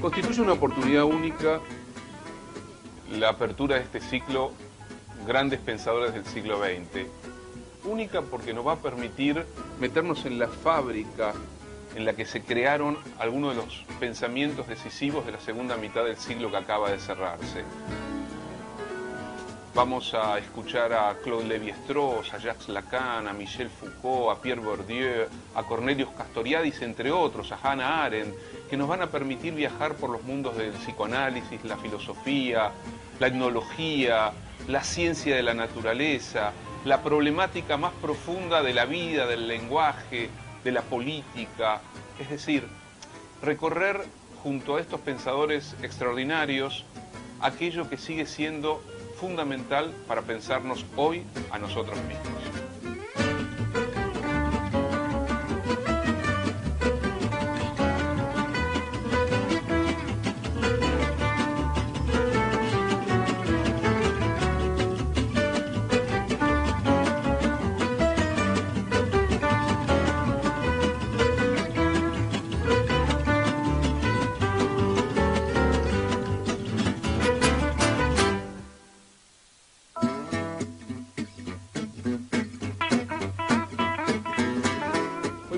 Constituye una oportunidad única la apertura de este ciclo Grandes Pensadores del siglo XX. Única porque nos va a permitir meternos en la fábrica en la que se crearon algunos de los pensamientos decisivos de la segunda mitad del siglo que acaba de cerrarse. Vamos a escuchar a Claude Lévi-Strauss, a Jacques Lacan, a Michel Foucault, a Pierre Bourdieu, a Cornelius Castoriadis, entre otros, a Hannah Arendt, que nos van a permitir viajar por los mundos del psicoanálisis, la filosofía, la etnología, la ciencia de la naturaleza, la problemática más profunda de la vida, del lenguaje, de la política. Es decir, recorrer junto a estos pensadores extraordinarios aquello que sigue siendo fundamental para pensarnos hoy a nosotros mismos.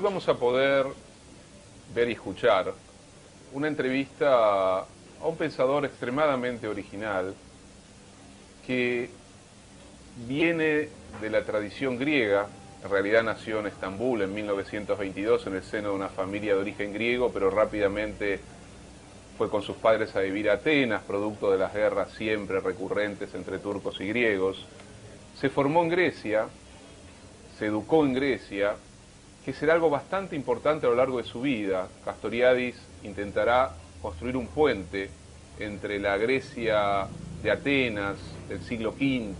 Vamos a poder ver y escuchar una entrevista a un pensador extremadamente original que viene de la tradición griega. En realidad nació en Estambul en 1922 en el seno de una familia de origen griego, pero rápidamente fue con sus padres a vivir a Atenas, producto de las guerras siempre recurrentes entre turcos y griegos. Se formó en Grecia, se educó en Grecia, que será algo bastante importante a lo largo de su vida. Castoriadis intentará construir un puente entre la Grecia de Atenas, del siglo V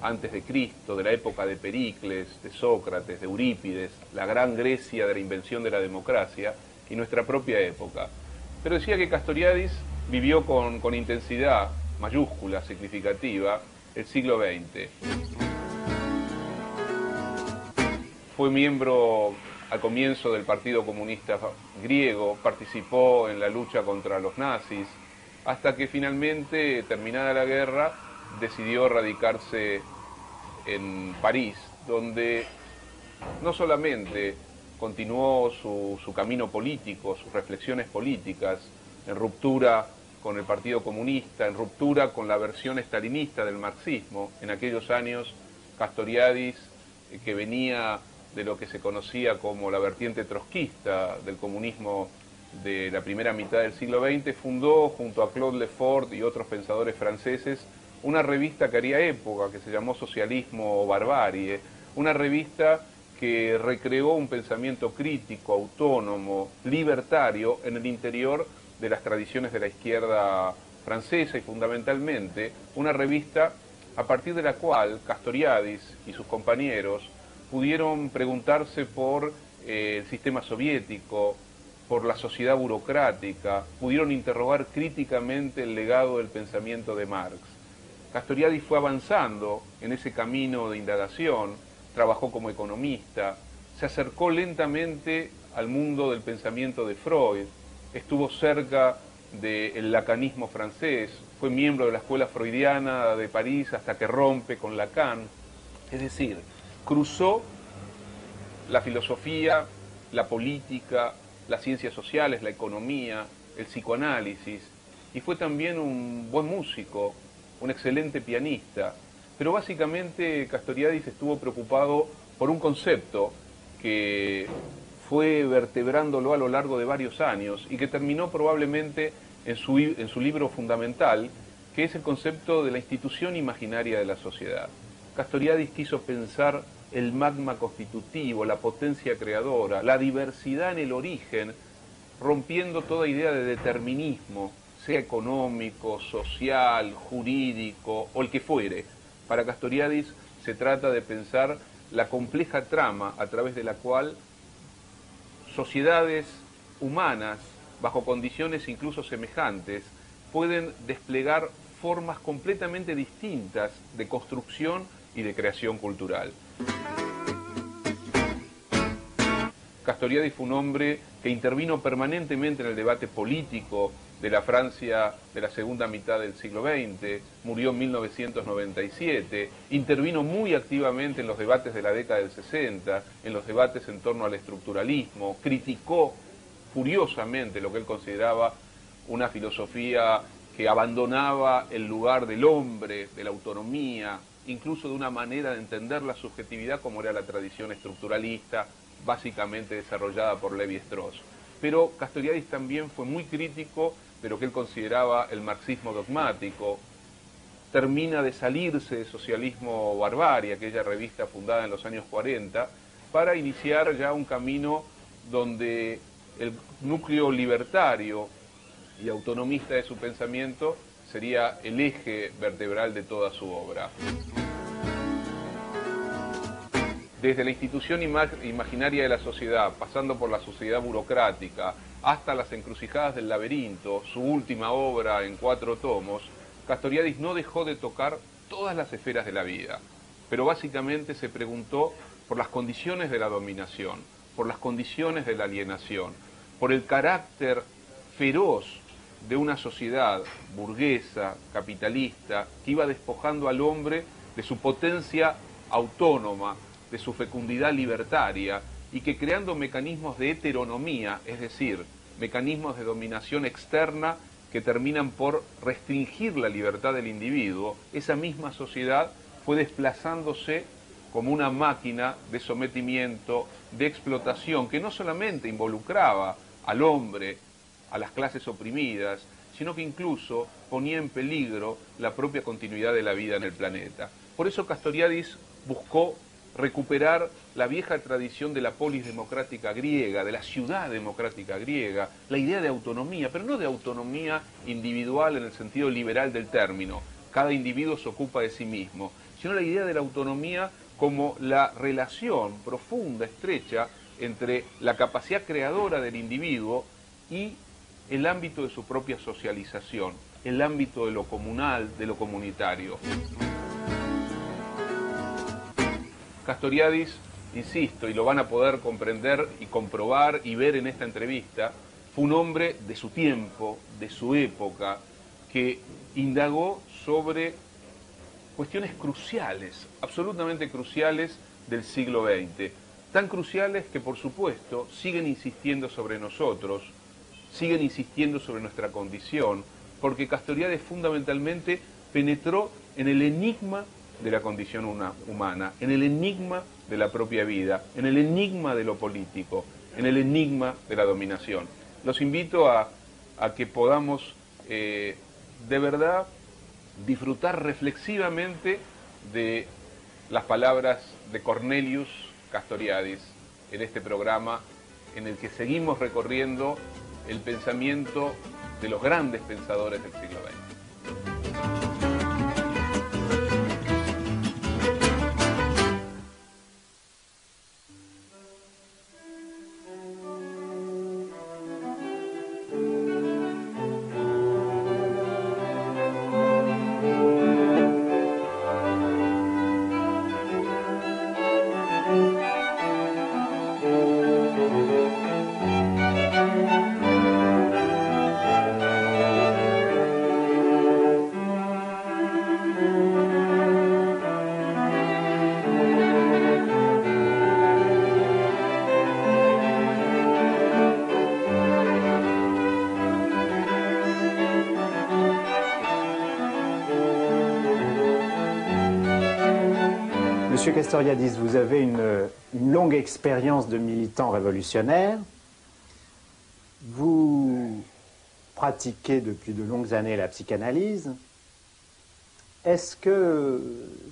antes de Cristo, de la época de Pericles, de Sócrates, de Eurípides, la gran Grecia de la invención de la democracia, y nuestra propia época. Pero decía que Castoriadis vivió con intensidad mayúscula, significativa, el siglo XX. Fue miembro al comienzo del Partido Comunista griego, participó en la lucha contra los nazis, hasta que finalmente, terminada la guerra, decidió radicarse en París, donde no solamente continuó su camino político, sus reflexiones políticas, en ruptura con el Partido Comunista, en ruptura con la versión estalinista del marxismo. En aquellos años, Castoriadis, que venía de lo que se conocía como la vertiente trotskista del comunismo de la primera mitad del siglo XX, fundó junto a Claude Lefort y otros pensadores franceses una revista que haría época, que se llamó Socialismo o Barbarie, una revista que recreó un pensamiento crítico, autónomo, libertario en el interior de las tradiciones de la izquierda francesa, y fundamentalmente una revista a partir de la cual Castoriadis y sus compañeros pudieron preguntarse por el sistema soviético, por la sociedad burocrática, pudieron interrogar críticamente el legado del pensamiento de Marx. Castoriadis fue avanzando en ese camino de indagación, trabajó como economista, se acercó lentamente al mundo del pensamiento de Freud, estuvo cerca del lacanismo francés, fue miembro de la escuela freudiana de París hasta que rompe con Lacan. Es decir, cruzó la filosofía, la política, las ciencias sociales, la economía, el psicoanálisis, y fue también un buen músico, un excelente pianista. Pero básicamente Castoriadis estuvo preocupado por un concepto que fue vertebrándolo a lo largo de varios años y que terminó probablemente en su libro fundamental, que es el concepto de la institución imaginaria de la sociedad. Castoriadis quiso pensar el magma constitutivo, la potencia creadora, la diversidad en el origen, rompiendo toda idea de determinismo, sea económico, social, jurídico o el que fuere. Para Castoriadis se trata de pensar la compleja trama a través de la cual sociedades humanas, bajo condiciones incluso semejantes, pueden desplegar formas completamente distintas de construcción y de creación cultural. Castoriadis fue un hombre que intervino permanentemente en el debate político de la Francia de la segunda mitad del siglo XX, murió en 1997, intervino muy activamente en los debates de la década del 60, en los debates en torno al estructuralismo, criticó furiosamente lo que él consideraba una filosofía que abandonaba el lugar del hombre, de la autonomía, incluso de una manera de entender la subjetividad como era la tradición estructuralista, básicamente desarrollada por Levi-Strauss. Pero Castoriadis también fue muy crítico de lo que él consideraba el marxismo dogmático, termina de salirse de Socialismo Barbarie, aquella revista fundada en los años 40, para iniciar ya un camino donde el núcleo libertario y autonomista de su pensamiento sería el eje vertebral de toda su obra. Desde la institución imaginaria de la sociedad, pasando por la sociedad burocrática, hasta las encrucijadas del laberinto, su última obra en 4 tomos, Castoriadis no dejó de tocar todas las esferas de la vida, pero básicamente se preguntó por las condiciones de la dominación, por las condiciones de la alienación, por el carácter feroz de una sociedad burguesa, capitalista, que iba despojando al hombre de su potencia autónoma, de su fecundidad libertaria, y que creando mecanismos de heteronomía, es decir, mecanismos de dominación externa que terminan por restringir la libertad del individuo, esa misma sociedad fue desplazándose como una máquina de sometimiento, de explotación, que no solamente involucraba al hombre, a las clases oprimidas, sino que incluso ponía en peligro la propia continuidad de la vida en el planeta. Por eso Castoriadis buscó recuperar la vieja tradición de la polis democrática griega, de la ciudad democrática griega, la idea de autonomía, pero no de autonomía individual en el sentido liberal del término, cada individuo se ocupa de sí mismo, sino la idea de la autonomía como la relación profunda, estrecha, entre la capacidad creadora del individuo y el ámbito de su propia socialización, el ámbito de lo comunal, de lo comunitario. Castoriadis, insisto, y lo van a poder comprender y comprobar y ver en esta entrevista, fue un hombre de su tiempo, de su época, que indagó sobre cuestiones cruciales, absolutamente cruciales del siglo XX, tan cruciales que por supuesto siguen insistiendo sobre nosotros, siguen insistiendo sobre nuestra condición, porque Castoriadis fundamentalmente penetró en el enigma de la condición humana, en el enigma de la propia vida, en el enigma de lo político, en el enigma de la dominación. Los invito a que podamos de verdad disfrutar reflexivamente de las palabras de Cornelius Castoriadis en este programa en el que seguimos recorriendo el pensamiento de los grandes pensadores del siglo XX. Monsieur Castoriadis, vous avez une longue expérience de militant révolutionnaire. Vous pratiquez depuis de longues années la psychanalyse. Est-ce que,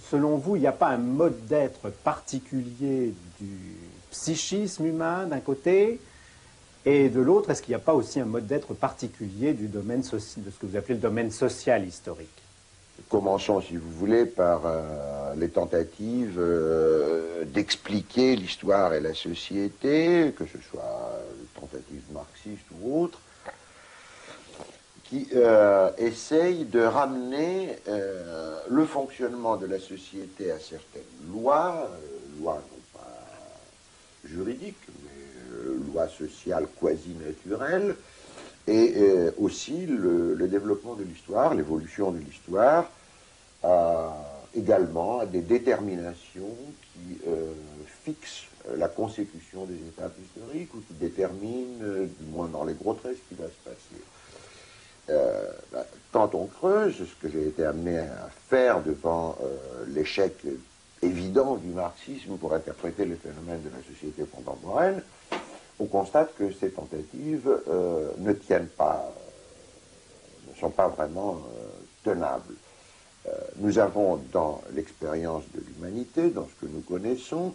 selon vous, il n'y a pas un mode d'être particulier du psychisme humain d'un côté, et de l'autre, est-ce qu'il n'y a pas aussi un mode d'être particulier du domaine de ce que vous appelez le domaine social historique? Commençons, si vous voulez, par les tentatives d'expliquer l'histoire et la société, que ce soit tentatives marxistes ou autres, qui essayent de ramener le fonctionnement de la société à certaines lois, lois non pas juridiques, mais lois sociales quasi-naturelles, et aussi le développement de l'histoire, l'évolution de l'histoire, également à des déterminations qui fixent la consécution des étapes historiques ou qui déterminent, du moins dans les gros traits, ce qui va se passer. Quand on creuse, ce que j'ai été amené à faire devant l'échec évident du marxisme pour interpréter les phénomènes de la société contemporaine, on constate que ces tentatives ne tiennent pas, ne sont pas vraiment tenables. Nous avons dans l'expérience de l'humanité, dans ce que nous connaissons,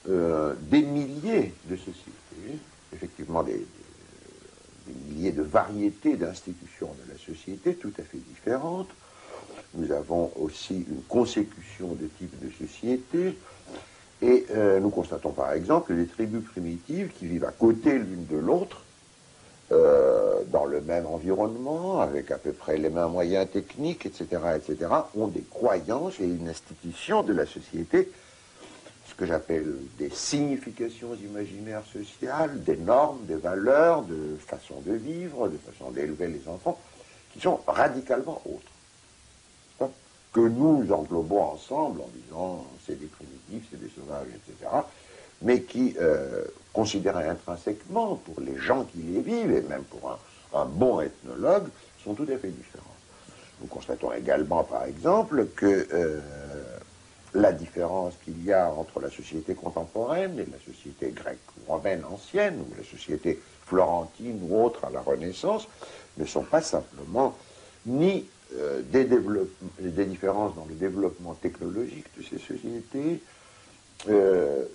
des milliers de sociétés, effectivement des milliers de variétés d'institutions de la société tout à fait différentes. Nous avons aussi une consécution de types de sociétés, et nous constatons par exemple les tribus primitives qui vivent à côté l'une de l'autre, dans le même environnement, avec à peu près les mêmes moyens techniques, etc., ont des croyances et une institution de la société, ce que j'appelle des significations imaginaires sociales, des normes, des valeurs, de façon de vivre, de façon d'élever les enfants, qui sont radicalement autres, que nous englobons ensemble en disant c'est des primitifs, c'est des sauvages, etc., mais qui, considérés intrinsèquement pour les gens qui les vivent, et même pour un bon ethnologue, sont tout à fait différents. Nous constatons également, par exemple, que la différence qu'il y a entre la société contemporaine et la société grecque ou romaine ancienne, ou la société florentine ou autre à la Renaissance, ne sont pas simplement ni des différences dans le développement technologique de ces sociétés,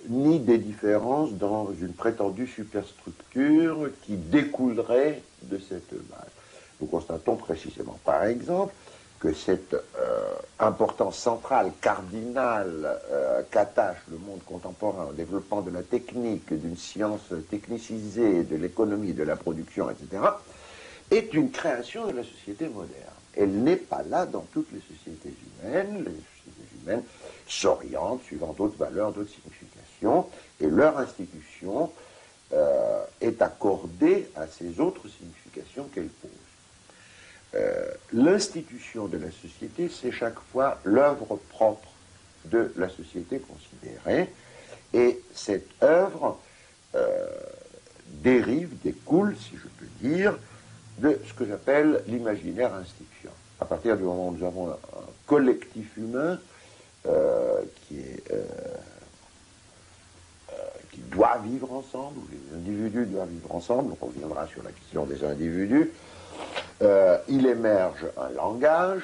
ni des différences dans une prétendue superstructure qui découlerait de cette base. Nous constatons précisément, par exemple, que cette importance centrale, cardinale, qu'attache le monde contemporain au développement de la technique, d'une science technicisée, de l'économie, de la production, etc., est une création de la société moderne. Elle n'est pas là dans toutes les sociétés humaines. Les sociétés humaines s'orientent suivant d'autres valeurs, d'autres significations, et leur institution est accordée à ces autres significations qu'elle pose. L'institution de la société, c'est chaque fois l'œuvre propre de la société considérée, et cette œuvre découle, si je peux dire, de ce que j'appelle l'imaginaire inscription. À partir du moment où nous avons un collectif humain qui doit vivre ensemble, où les individus doivent vivre ensemble, on reviendra sur la question des individus, il émerge un langage,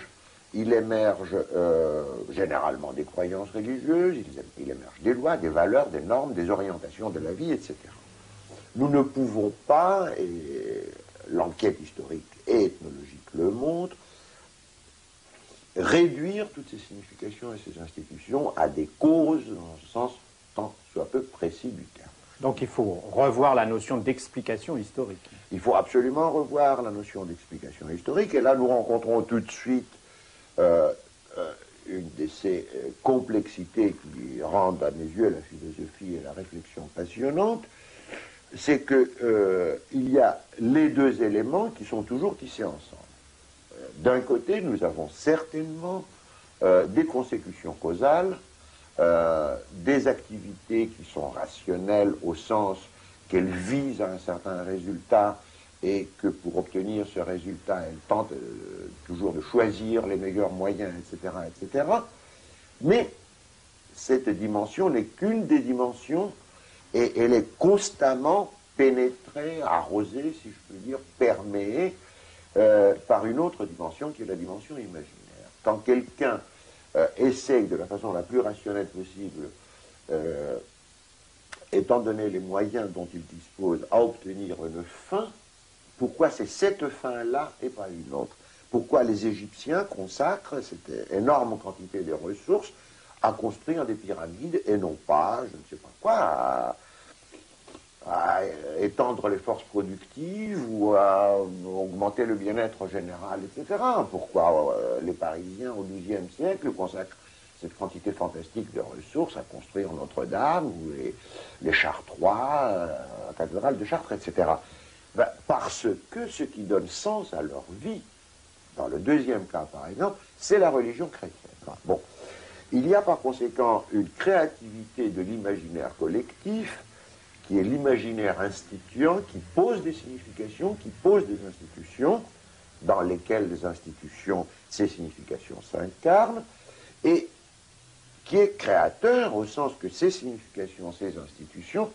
il émerge généralement des croyances religieuses, il émerge des lois, des valeurs, des normes, des orientations de la vie, etc. Nous ne pouvons pas, et l'enquête historique et ethnologique le montre, réduire toutes ces significations et ces institutions à des causes dans un sens tant soit peu précis du terme. Donc il faut revoir la notion d'explication historique. Il faut absolument revoir la notion d'explication historique, et là nous rencontrons tout de suite une de ces complexités qui rendent à mes yeux la philosophie et la réflexion passionnantes, c'est que il y a les deux éléments qui sont toujours tissés ensemble. D'un côté, nous avons certainement des consécutions causales, des activités qui sont rationnelles au sens qu'elles visent à un certain résultat et que pour obtenir ce résultat, elles tentent toujours de choisir les meilleurs moyens, etc., etc. Mais cette dimension n'est qu'une des dimensions et elle est constamment pénétrée, arrosée, si je peux dire, perméée par une autre dimension qui est la dimension imaginaire. Quand quelqu'un essaye de la façon la plus rationnelle possible, étant donné les moyens dont il dispose, à obtenir une fin, pourquoi c'est cette fin-là et pas une autre? Pourquoi les Égyptiens consacrent cette énorme quantité de ressources à construire des pyramides et non pas, je ne sais pas quoi, à étendre les forces productives ou à augmenter le bien-être général, etc. Pourquoi les Parisiens au XIIe siècle consacrent cette quantité fantastique de ressources à construire Notre-Dame, ou les Chartrois cathédrale de Chartres, etc. Ben, parce que ce qui donne sens à leur vie, dans le deuxième cas par exemple, c'est la religion chrétienne. Enfin, bon. Il y a par conséquent une créativité de l'imaginaire collectif, qui est l'imaginaire instituant, qui pose des significations, qui pose des institutions, dans lesquelles les institutions, ces significations s'incarnent, et qui est créateur au sens que ces significations, ces institutions,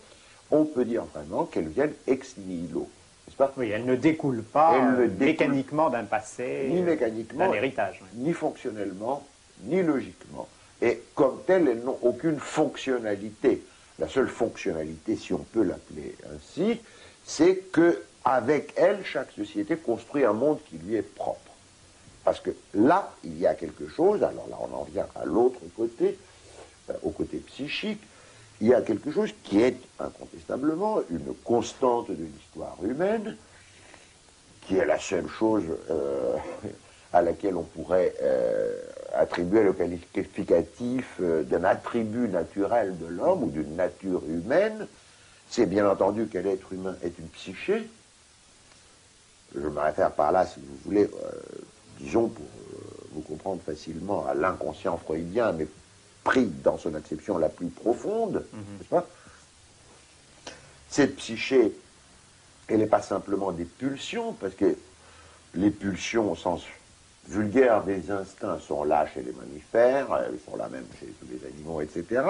on peut dire vraiment qu'elles viennent ex nihilo. N'est-ce pas? Oui, elles ne découlent pas mécaniquement d'un passé, ni mécaniquement, d'un héritage. Oui. Ni fonctionnellement, ni logiquement. Et comme telles, elles n'ont aucune fonctionnalité. La seule fonctionnalité, si on peut l'appeler ainsi, c'est qu'avec elles, chaque société construit un monde qui lui est propre. Parce que là, il y a quelque chose, alors là on en vient à l'autre côté, au côté psychique, il y a quelque chose qui est incontestablement une constante de l'histoire humaine, qui est la seule chose à laquelle on pourrait attribuer le qualificatif d'un attribut naturel de l'homme ou d'une nature humaine, c'est bien entendu que l'être humain est une psyché. Je me réfère par là, si vous voulez, disons pour vous comprendre facilement, à l'inconscient freudien, mais pris dans son acception la plus profonde, n'est-ce pas? Cette psyché, elle n'est pas simplement des pulsions, parce que les pulsions au sens vulgaire des instincts sont là chez les mammifères, elles sont là même chez tous les animaux, etc.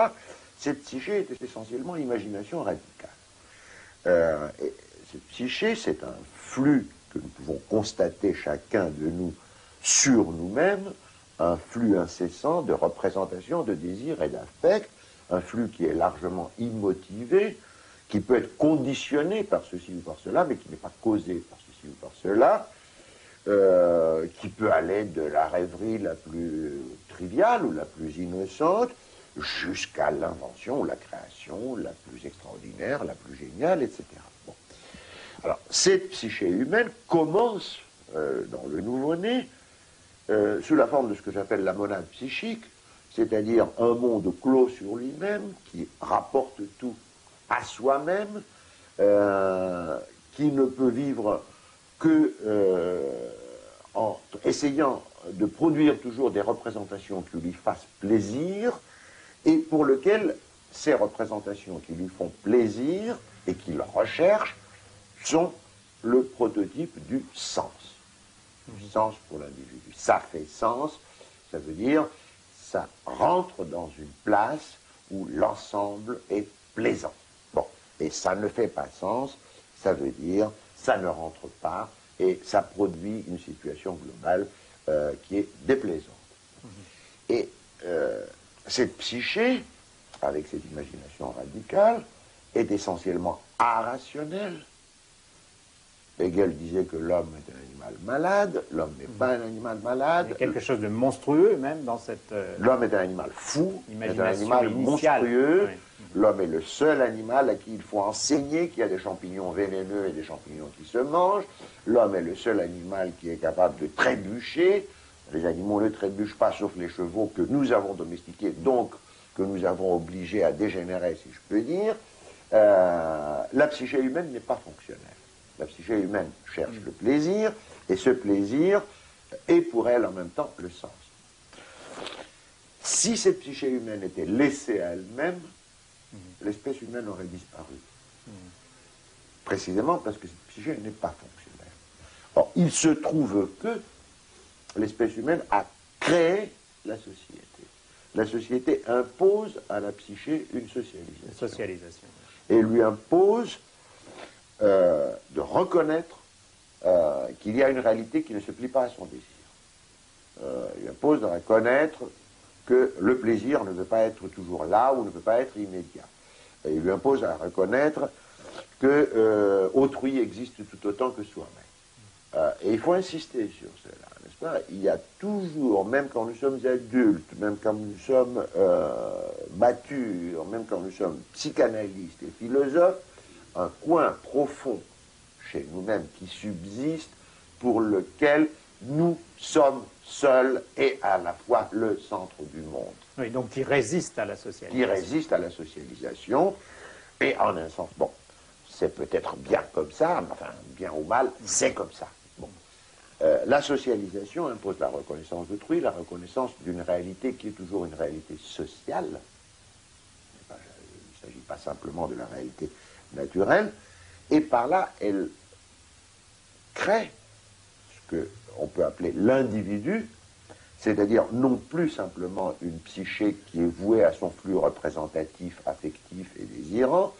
Cette psyché est essentiellement imagination radicale. Et cette psyché, c'est un flux que nous pouvons constater chacun de nous sur nous-mêmes, un flux incessant de représentation, de désir et d'affect, un flux qui est largement immotivé, qui peut être conditionné par ceci ou par cela, mais qui n'est pas causé par ceci ou par cela, qui peut aller de la rêverie la plus triviale ou la plus innocente, jusqu'à l'invention ou la création la plus extraordinaire, la plus géniale, etc. Bon. Alors, cette psyché humaine commence dans le nouveau-né sous la forme de ce que j'appelle la monade psychique, c'est-à-dire un monde clos sur lui-même, qui rapporte tout à soi-même, qui ne peut vivre que en essayant de produire toujours des représentations qui lui fassent plaisir, et pour lequel ces représentations qui lui font plaisir et qu'il recherche sont le prototype du sens. Du sens pour l'individu. Ça fait sens, ça veut dire ça rentre dans une place où l'ensemble est plaisant. Bon, et ça ne fait pas sens, ça veut dire ça ne rentre pas et ça produit une situation globale qui est déplaisante. Et cette psyché, avec cette imagination radicale, est essentiellement irrationnelle. Hegel disait que l'homme est un animal malade, l'homme n'est pas un animal malade. Il y a quelque chose de monstrueux même dans cette... L'homme est un animal fou, est un animal initiale. monstrueux. Oui. L'homme est le seul animal à qui il faut enseigner qu'il y a des champignons vénéneux et des champignons qui se mangent. L'homme est le seul animal qui est capable de trébucher. Les animaux ne trébuchent pas, sauf les chevaux que nous avons domestiqués, donc que nous avons obligés à dégénérer, si je peux dire. La psyché humaine n'est pas fonctionnelle. La psyché humaine cherche le plaisir, et ce plaisir est pour elle en même temps le sens. Si cette psyché humaine était laissée à elle-même, l'espèce humaine aurait disparu. Précisément parce que cette psyché n'est pas fonctionnelle. Or, il se trouve que l'espèce humaine a créé la société. La société impose à la psyché une socialisation. Et lui impose de reconnaître qu'il y a une réalité qui ne se plie pas à son désir. Il impose de reconnaître que le plaisir ne veut pas être toujours là ou ne peut pas être immédiat. Et il lui impose à reconnaître que autrui existe tout autant que soi-même. Et il faut insister sur cela, n'est-ce pas? Il y a toujours, même quand nous sommes adultes, même quand nous sommes matures, même quand nous sommes psychanalystes et philosophes, un coin profond chez nous-mêmes qui subsiste, pour lequel nous sommes seuls et à la fois le centre du monde. Oui, donc qui résiste à la socialisation. Qui résiste à la socialisation, et en un sens, bon, c'est peut-être bien comme ça, mais enfin, bien ou mal, c'est comme ça. Bon. La socialisation impose la reconnaissance d'autrui, la reconnaissance d'une réalité qui est toujours une réalité sociale. Il ne s'agit pas simplement de la réalité naturelle, et par là, elle crée ce qu'on peut appeler l'individu, c'est-à-dire non plus simplement une psyché qui est vouée à son flux représentatif, affectif et désirant,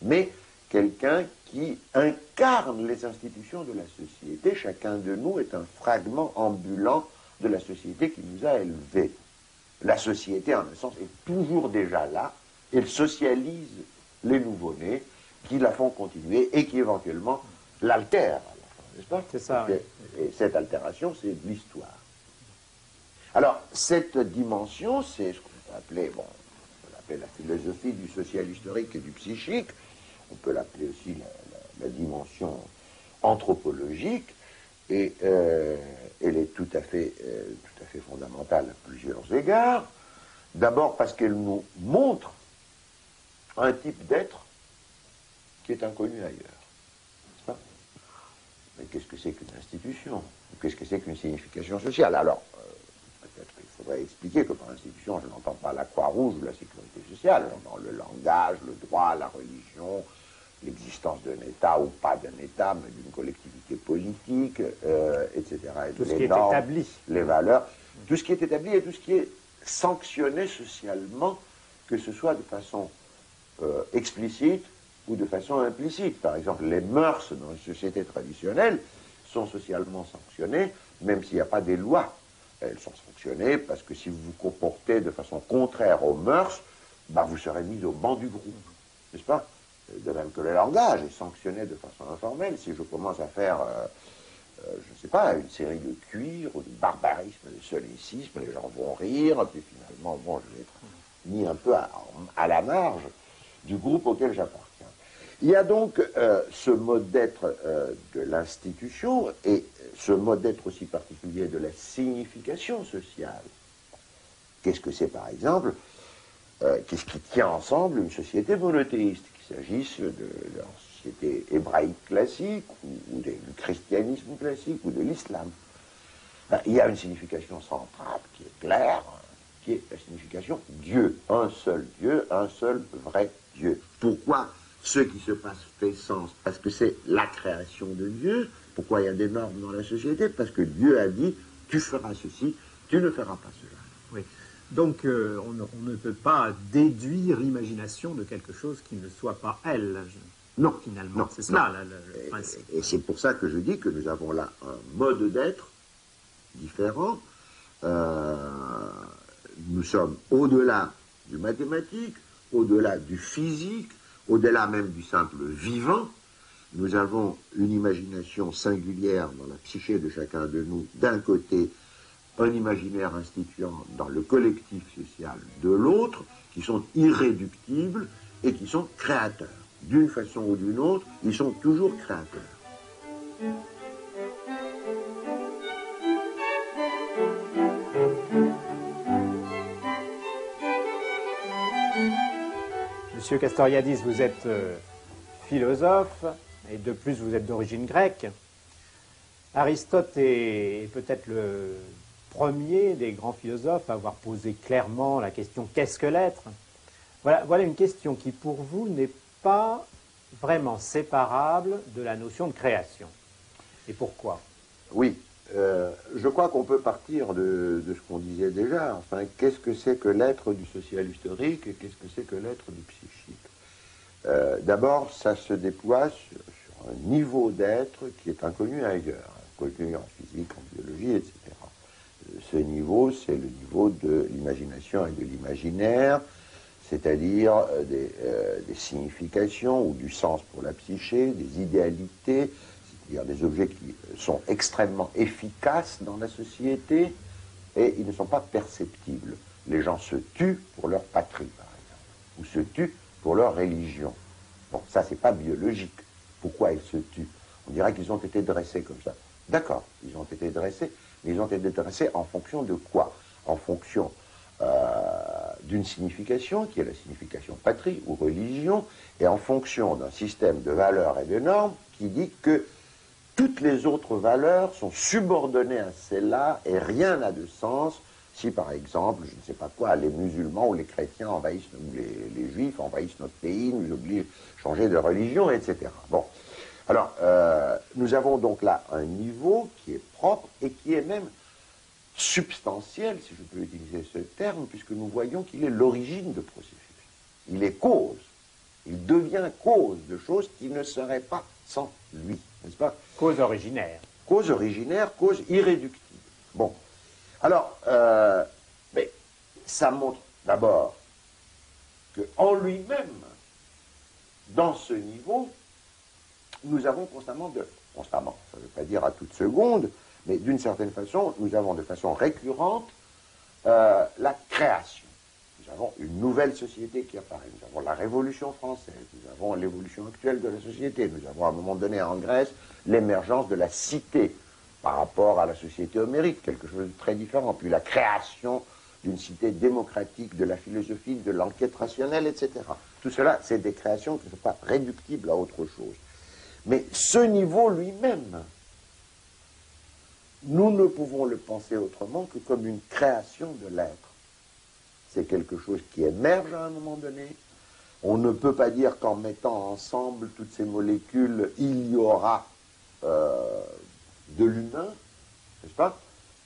mais quelqu'un qui incarne les institutions de la société. Chacun de nous est un fragment ambulant de la société qui nous a élevés. La société, en un sens, est toujours déjà là. Elle socialise les nouveau-nés qui la font continuer et qui éventuellement l'altèrent, n'est-ce pas? C'est ça. Et cette altération, c'est l'histoire. Alors, cette dimension, c'est ce qu'on peut appeler, bon, on peut l'appeler la philosophie du social historique et du psychique. On peut l'appeler aussi la dimension anthropologique, et elle est tout à fait fondamentale à plusieurs égards. D'abord parce qu'elle nous montre un type d'être qui est inconnu ailleurs. N'est-ce pas? Mais qu'est-ce que c'est qu'une institution? Qu'est-ce que c'est qu'une signification sociale? Alors, peut-être qu'il faudrait expliquer que par institution, je n'entends pas la Croix-Rouge ou la sécurité sociale, dans le langage, le droit, la religion, l'existence d'un État ou pas d'un État, mais d'une collectivité politique, etc. Et tout ce qui est établi. Les valeurs, tout ce qui est établi et tout ce qui est sanctionné socialement, que ce soit de façon explicite ou de façon implicite. Par exemple, les mœurs dans les sociétés traditionnelles sont socialement sanctionnées, même s'il n'y a pas des lois. Elles sont sanctionnées parce que si vous vous comportez de façon contraire aux mœurs, bah, vous serez mis au banc du groupe, n'est-ce pas? De même que le langage est sanctionné de façon informelle. Si je commence à faire, je ne sais pas, une série de cuir ou de barbarisme, de solécisme, les gens vont rire, puis finalement, bon, je vais être mis un peu à la marge du groupe auquel j'appartiens. Il y a donc ce mode d'être de l'institution et ce mode d'être aussi particulier de la signification sociale. Qu'est-ce que c'est, par exemple? Qu'est-ce qui tient ensemble une société monothéiste, qu'il s'agisse de la société hébraïque classique, ou du christianisme classique, ou de l'islam? Il y a une signification centrale qui est claire, qui est la signification Dieu, un seul vrai Dieu. Pourquoi ce qui se passe fait sens? Parce que c'est la création de Dieu. Pourquoi il y a des normes dans la société? Parce que Dieu a dit, tu feras ceci, tu ne feras pas cela. Oui. Donc on ne peut pas déduire l'imagination de quelque chose qui ne soit pas elle. Non. Finalement, c'est cela le principe. Et c'est pour ça que je dis que nous avons là un mode d'être différent. Nous sommes au-delà du mathématique, au-delà du physique, au-delà même du simple vivant. Nous avons une imagination singulière dans la psyché de chacun de nous, d'un côté, un imaginaire instituant dans le collectif social de l'autre, qui sont irréductibles et qui sont créateurs. D'une façon ou d'une autre, ils sont toujours créateurs. Monsieur Castoriadis, vous êtes philosophe, et de plus vous êtes d'origine grecque. Aristote est peut-être le premier des grands philosophes à avoir posé clairement la question « qu'est-ce que l'être ?» Voilà une question qui pour vous n'est pas vraiment séparable de la notion de création. Et pourquoi? Oui, je crois qu'on peut partir de ce qu'on disait déjà. Enfin, qu'est-ce que c'est que l'être du social historique et qu'est-ce que c'est que l'être du psychique? D'abord, ça se déploie sur un niveau d'être qui est inconnu ailleurs, inconnu en physique, en biologie, etc. Ce niveau, c'est le niveau de l'imagination et de l'imaginaire, c'est-à-dire des significations ou du sens pour la psyché, des idéalités, c'est-à-dire des objets qui sont extrêmement efficaces dans la société et ils ne sont pas perceptibles. Les gens se tuent pour leur patrie, par exemple, ou se tuent pour leur religion. Bon, ça, c'est pas biologique. Pourquoi ils se tuent? On dirait qu'ils ont été dressés comme ça. D'accord, ils ont été dressés, mais ils ont été dressés en fonction de quoi? En fonction d'une signification, qui est la signification patrie ou religion, et en fonction d'un système de valeurs et de normes qui dit que toutes les autres valeurs sont subordonnées à celle-là et rien n'a de sens si, par exemple, je ne sais pas quoi, les musulmans ou les chrétiens envahissent, ou les juifs envahissent notre pays, nous obligent à changer de religion, etc. Bon. Alors, nous avons donc là un niveau qui est propre et qui est même substantiel, si je peux utiliser ce terme, puisque nous voyons qu'il est l'origine de processus. Il est cause. Il devient cause de choses qui ne seraient pas sans lui, n'est-ce pas? Cause originaire. Cause originaire, cause irréductible. Bon. Alors, mais ça montre d'abord qu'en lui-même, dans ce niveau, nous avons constamment, ça ne veut pas dire à toute seconde, mais d'une certaine façon, nous avons de façon récurrente la création. Nous avons une nouvelle société qui apparaît. Nous avons la Révolution française, nous avons l'évolution actuelle de la société, nous avons à un moment donné en Grèce l'émergence de la cité par rapport à la société homérique, quelque chose de très différent, puis la création d'une cité démocratique, de la philosophie, de l'enquête rationnelle, etc. Tout cela, c'est des créations qui ne sont pas réductibles à autre chose. Mais ce niveau lui-même, nous ne pouvons le penser autrement que comme une création de l'être. C'est quelque chose qui émerge à un moment donné. On ne peut pas dire qu'en mettant ensemble toutes ces molécules, il y aura de l'humain, n'est-ce pas?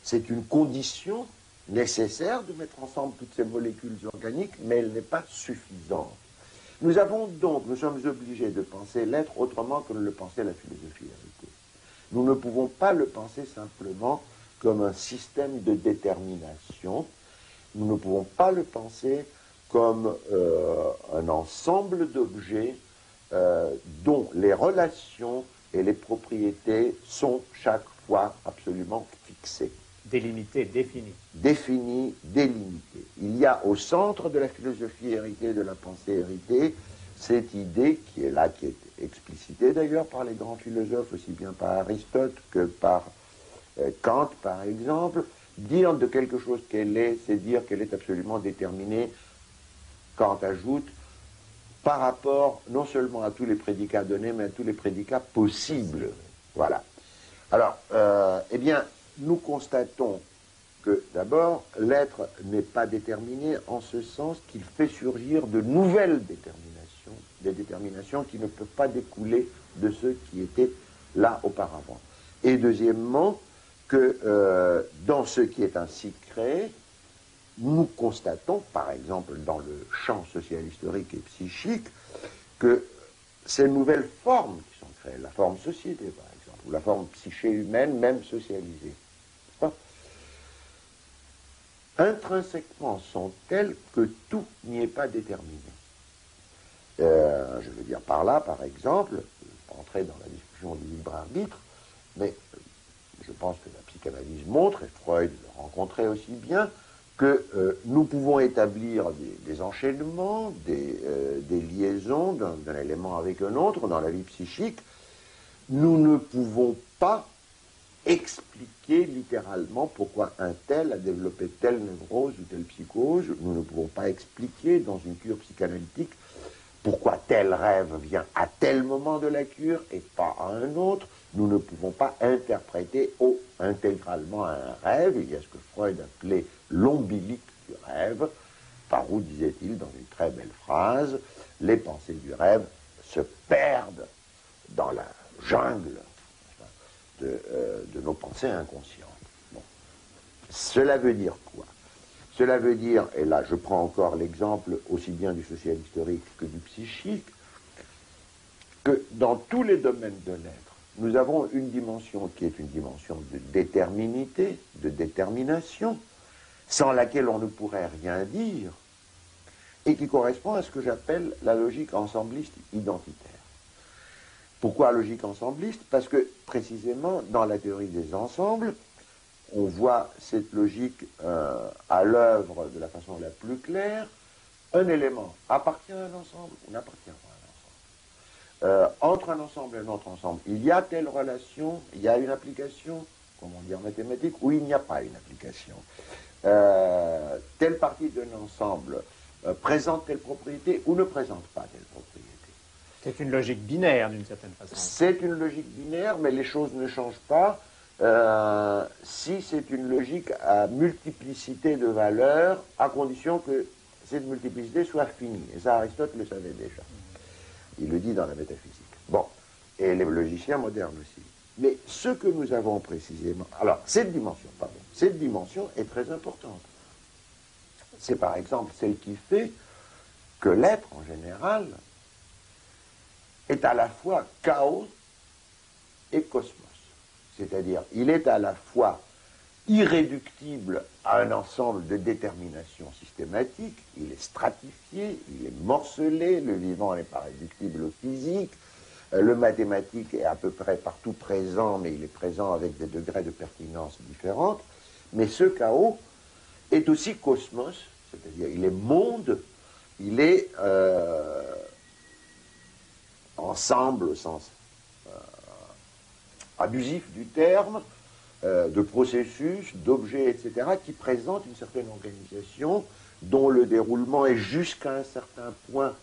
C'est une condition nécessaire de mettre ensemble toutes ces molécules organiques, mais elle n'est pas suffisante. Nous sommes obligés de penser l'être autrement que ne le pensait la philosophie héritée. Nous ne pouvons pas le penser simplement comme un système de détermination. Nous ne pouvons pas le penser comme un ensemble d'objets dont les relations et les propriétés sont chaque fois absolument fixées. Délimité, défini. Défini, délimité. Il y a au centre de la philosophie héritée, de la pensée héritée, cette idée qui est là, qui est explicitée d'ailleurs par les grands philosophes, aussi bien par Aristote que par Kant, par exemple. Dire de quelque chose qu'elle est, c'est dire qu'elle est absolument déterminée. Kant ajoute, par rapport non seulement à tous les prédicats donnés, mais à tous les prédicats possibles. Voilà. Alors, eh bien, nous constatons que, d'abord, l'être n'est pas déterminé en ce sens qu'il fait surgir de nouvelles déterminations, des déterminations qui ne peuvent pas découler de ceux qui étaient là auparavant. Et deuxièmement, que dans ce qui est ainsi créé, nous constatons, par exemple, dans le champ social historique et psychique, que ces nouvelles formes qui sont créées, la forme société, par exemple, ou la forme psyché humaine, même socialisée, intrinsèquement sont telles que tout n'y est pas déterminé. Je veux dire par là, par exemple, je ne vais pas entrer dans la discussion du libre arbitre, mais je pense que la psychanalyse montre, et Freud le rencontrait aussi bien, que nous pouvons établir des enchaînements, des liaisons d'un élément avec un autre dans la vie psychique. Nous ne pouvons pas expliquer littéralement pourquoi un tel a développé telle névrose ou telle psychose. Nous ne pouvons pas expliquer dans une cure psychanalytique pourquoi tel rêve vient à tel moment de la cure et pas à un autre. Nous ne pouvons pas interpréter intégralement un rêve. Il y a ce que Freud appelait l'ombilique du rêve, par où, disait-il dans une très belle phrase, les pensées du rêve se perdent dans la jungle de nos pensées inconscientes. Bon. Cela veut dire quoi? Cela veut dire, et là je prends encore l'exemple aussi bien du social historique que du psychique, que dans tous les domaines de l'être, nous avons une dimension qui est une dimension de déterminité, de détermination, sans laquelle on ne pourrait rien dire, et qui correspond à ce que j'appelle la logique ensembliste identitaire. Pourquoi logique ensembliste? Parce que, précisément, dans la théorie des ensembles, on voit cette logique à l'œuvre de la façon la plus claire. Un élément appartient à un ensemble ou n'appartient pas à un ensemble. Entre un ensemble et un autre ensemble, il y a telle relation, il y a une application, comme on dit en mathématiques, ou il n'y a pas une application. telle partie d'un ensemble présente telle propriété ou ne présente pas telle propriété. C'est une logique binaire d'une certaine façon. C'est une logique binaire, mais les choses ne changent pas si c'est une logique à multiplicité de valeurs, à condition que cette multiplicité soit finie. Et ça, Aristote le savait déjà. Il le dit dans la métaphysique. Bon, et les logiciens modernes aussi. Mais ce que nous avons précisément... Alors, cette dimension est très importante. C'est par exemple celle qui fait que l'être en général est à la fois chaos et cosmos. C'est-à-dire, il est à la fois irréductible à un ensemble de déterminations systématiques, il est stratifié, il est morcelé, le vivant n'est pas réductible au physique, le mathématique est à peu près partout présent, mais il est présent avec des degrés de pertinence différentes, mais ce chaos est aussi cosmos, c'est-à-dire il est monde, il est ensemble au sens abusif du terme, de processus, d'objets, etc., qui présentent une certaine organisation dont le déroulement est jusqu'à un certain point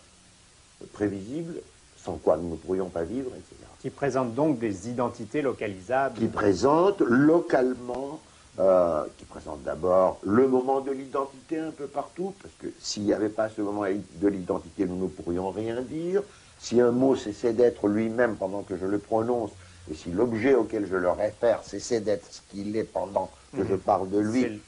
prévisible, sans quoi nous ne pourrions pas vivre, etc. Qui présentent donc des identités localisables. Qui présentent localement, qui présentent d'abord le moment de l'identité un peu partout, parce que s'il n'y avait pas ce moment de l'identité, nous ne pourrions rien dire. Si un mot cessait d'être lui-même pendant que je le prononce, et si l'objet auquel je le réfère cessait d'être ce qu'il est pendant que je parle de lui,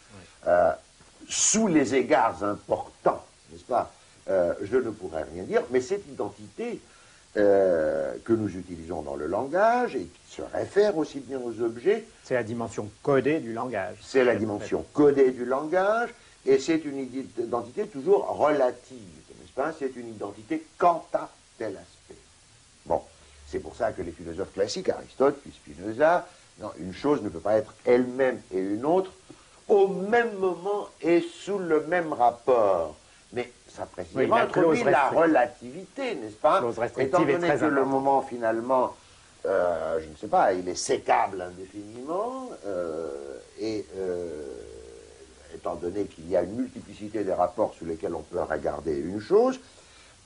sous les égards importants, n'est-ce pas, je ne pourrais rien dire, mais cette identité que nous utilisons dans le langage et qui se réfère aussi bien aux objets... C'est la dimension codée du langage. C'est la dimension codée du langage, et c'est une identité toujours relative, n'est-ce pas? C'est une identité quant à tel aspect. Bon. C'est pour ça que les philosophes classiques, Aristote, puis Spinoza, non, une chose ne peut pas être elle-même et une autre au même moment et sous le même rapport. Mais ça précisément introduit la relativité, n'est-ce pas? Étant donné que le moment, finalement, je ne sais pas, il est sécable indéfiniment, étant donné qu'il y a une multiplicité des rapports sous lesquels on peut regarder une chose,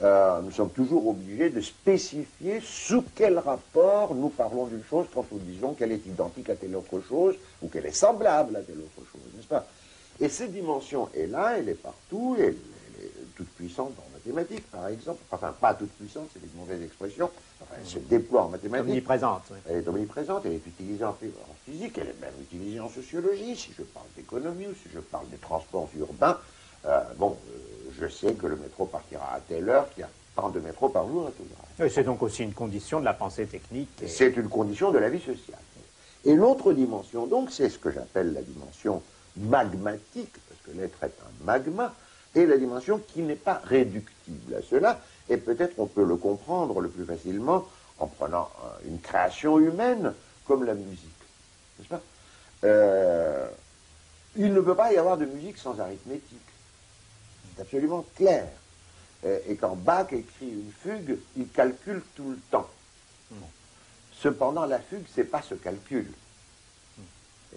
nous sommes toujours obligés de spécifier sous quel rapport nous parlons d'une chose quand nous disons qu'elle est identique à telle autre chose ou qu'elle est semblable à telle autre chose, n'est-ce pas? Et cette dimension est là, elle est partout, elle est toute puissante en mathématiques, par exemple. Enfin, pas toute puissante, c'est une mauvaise expression. Enfin, elle se déploie en mathématiques. Omniprésente. Oui. Elle est omniprésente, elle est utilisée en physique, elle est même utilisée en sociologie. Si je parle d'économie ou si je parle des transports urbains, je sais que le métro partira à telle heure, qu'il y a tant de métros par jour et tout ça. C'est donc aussi une condition de la pensée technique. C'est une condition de la vie sociale. Et l'autre dimension, donc, c'est ce que j'appelle la dimension magmatique, parce que l'être est un magma, et la dimension qui n'est pas réductible à cela, et peut-être on peut le comprendre le plus facilement en prenant une création humaine comme la musique. N'est-ce pas? Il ne peut pas y avoir de musique sans arithmétique. C'est absolument clair. Et quand Bach écrit une fugue, il calcule tout le temps. Cependant, la fugue, c'est pas ce calcul.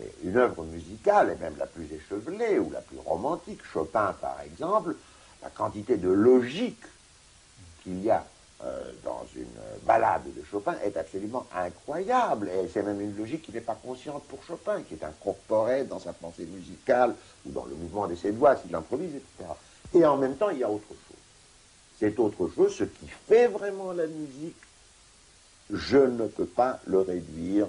Et une œuvre musicale, et même la plus échevelée ou la plus romantique, Chopin par exemple, la quantité de logique qu'il y a dans une ballade de Chopin est absolument incroyable. Et c'est même une logique qui n'est pas consciente pour Chopin, qui est incorporée dans sa pensée musicale ou dans le mouvement de ses doigts s'il improvise, etc. Et en même temps, il y a autre chose. C'est autre chose, ce qui fait vraiment la musique, je ne peux pas le réduire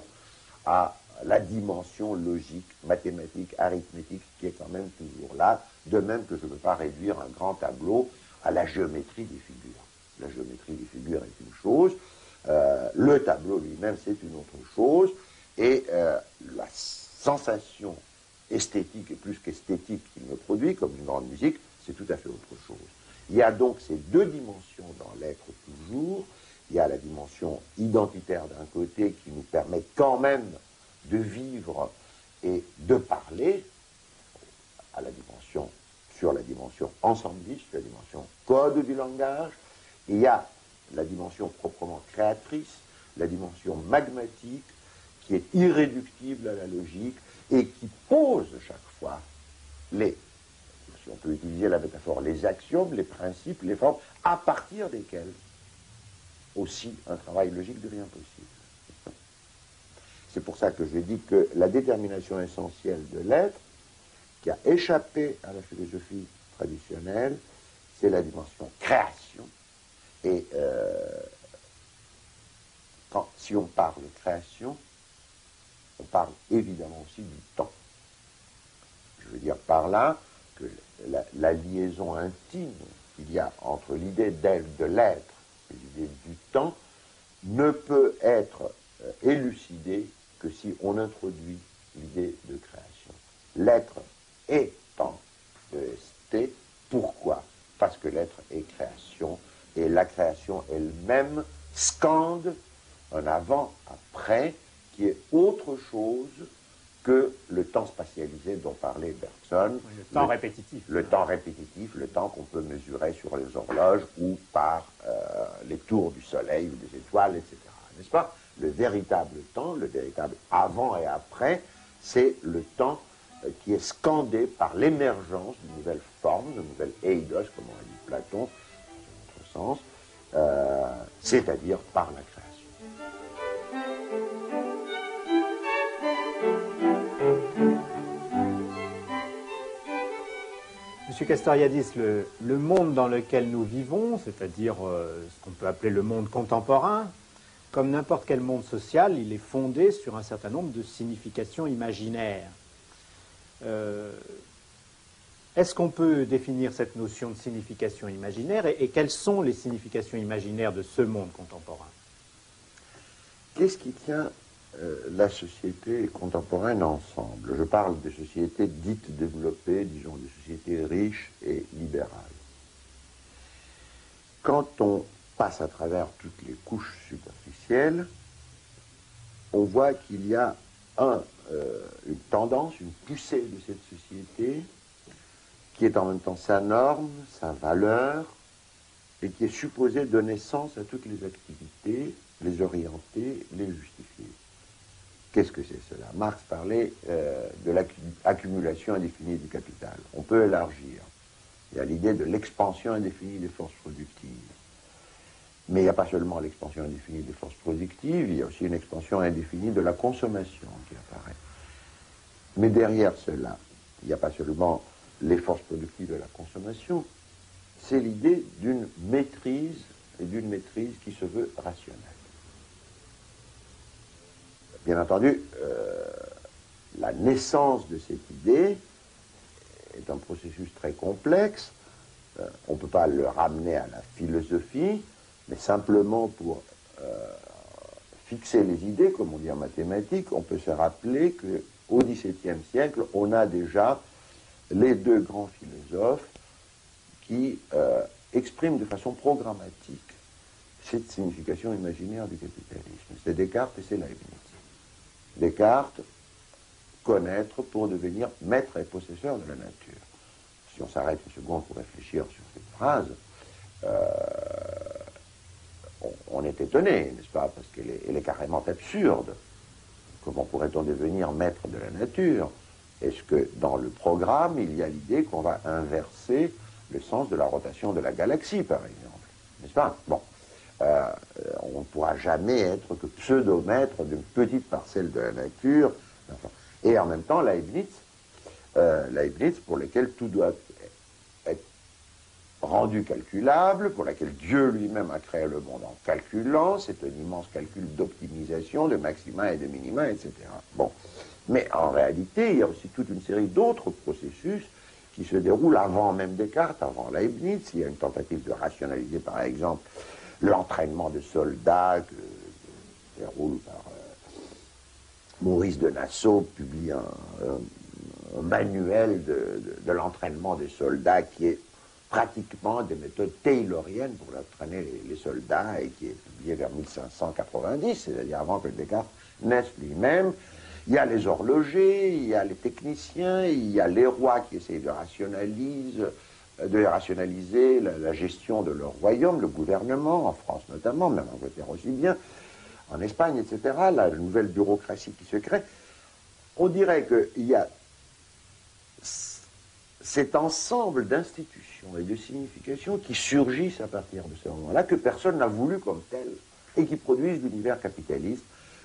à la dimension logique, mathématique, arithmétique, qui est quand même toujours là, de même que je ne peux pas réduire un grand tableau à la géométrie des figures. La géométrie des figures est une chose, le tableau lui-même c'est une autre chose, et la sensation esthétique et plus qu'esthétique qu'il me produit, comme une grande musique, c'est tout à fait autre chose. Il y a donc ces deux dimensions dans l'être toujours. Il y a la dimension identitaire d'un côté qui nous permet quand même de vivre et de parler sur la dimension ensembliste, la dimension code du langage. Il y a la dimension proprement créatrice, la dimension magmatique, qui est irréductible à la logique et qui pose chaque fois si on peut utiliser la métaphore, les axiomes, les principes, les formes, à partir desquels aussi un travail logique devient possible. C'est pour ça que je dis que la détermination essentielle de l'être, qui a échappé à la philosophie traditionnelle, c'est la dimension création. Et si on parle de création, on parle évidemment aussi du temps. Je veux dire par là que la liaison intime qu'il y a entre l'idée de l'être et l'idée du temps ne peut être élucidée que si on introduit l'idée de création. L'être est temps, EST. Pourquoi? Parce que l'être est création, et la création elle-même scande un avant-après qui est autre chose que le temps spatialisé dont parlait Bergson. Le temps répétitif. Le temps répétitif, le temps qu'on peut mesurer sur les horloges ou par les tours du soleil ou des étoiles, etc. N'est-ce pas? Le véritable temps, le véritable avant et après, c'est le temps qui est scandé par l'émergence d'une nouvelle forme, d'une nouvelle eidos, comme on a dit Platon, dans notre sens, c'est-à-dire par la création. Monsieur Castoriadis, le monde dans lequel nous vivons, c'est-à-dire ce qu'on peut appeler le monde contemporain, comme n'importe quel monde social, il est fondé sur un certain nombre de significations imaginaires. Est-ce qu'on peut définir cette notion de signification imaginaire et quelles sont les significations imaginaires de ce monde contemporain? Qu'est-ce qui tient la société contemporaine ensemble? Je parle des sociétés dites développées, disons des sociétés riches et libérales. Quand on passe à travers toutes les couches superficielles, on voit qu'il y a une tendance, une poussée de cette société qui est en même temps sa norme, sa valeur, et qui est supposée donner sens à toutes les activités, les orienter, les justifier. Qu'est-ce que c'est cela? Marx parlait de l'accumulation indéfinie du capital. On peut élargir. Il y a l'idée de l'expansion indéfinie des forces productives. Mais il n'y a pas seulement l'expansion indéfinie des forces productives, il y a aussi une expansion indéfinie de la consommation qui apparaît. Mais derrière cela, il n'y a pas seulement les forces productives de la consommation, c'est l'idée d'une maîtrise, et d'une maîtrise qui se veut rationnelle. Bien entendu, la naissance de cette idée est un processus très complexe. On ne peut pas le ramener à la philosophie, mais simplement pour fixer les idées, comme on dit en mathématiques, on peut se rappeler qu'au XVIIe siècle, on a déjà les deux grands philosophes qui expriment de façon programmatique cette signification imaginaire du capitalisme. C'est Descartes et c'est Leibniz. Descartes, connaître pour devenir maître et possesseur de la nature. Si on s'arrête une seconde pour réfléchir sur cette phrase, on est étonné, n'est-ce pas, parce qu'elle est carrément absurde. Comment pourrait-on devenir maître de la nature? Est-ce que dans le programme, il y a l'idée qu'on va inverser le sens de la rotation de la galaxie, par exemple? N'est-ce pas? Bon. On ne pourra jamais être que pseudomètre d'une petite parcelle de la nature. Enfin. Et en même temps, Leibniz, pour lequel tout doit être rendu calculable, pour laquelle Dieu lui-même a créé le monde en calculant, c'est un immense calcul d'optimisation, de maxima et de minima, etc. Bon. Mais en réalité, il y a aussi toute une série d'autres processus qui se déroulent avant même Descartes, avant Leibniz. Il y a une tentative de rationaliser, par exemple, l'entraînement de soldats que déroule par Maurice de Nassau, publie un manuel de l'entraînement des soldats qui est pratiquement des méthodes tayloriennes pour entraîner les soldats et qui est publié vers 1590, c'est-à-dire avant que Descartes naisse lui-même. Il y a les horlogers, il y a les techniciens, il y a les rois qui essayent de rationaliser la gestion de leur royaume, le gouvernement, en France notamment, mais en Angleterre aussi bien, en Espagne, etc., la nouvelle bureaucratie qui se crée. On dirait qu'il y a cet ensemble d'institutions et de significations qui surgissent à partir de ce moment-là, que personne n'a voulu comme tel, et qui produisent l'univers capitaliste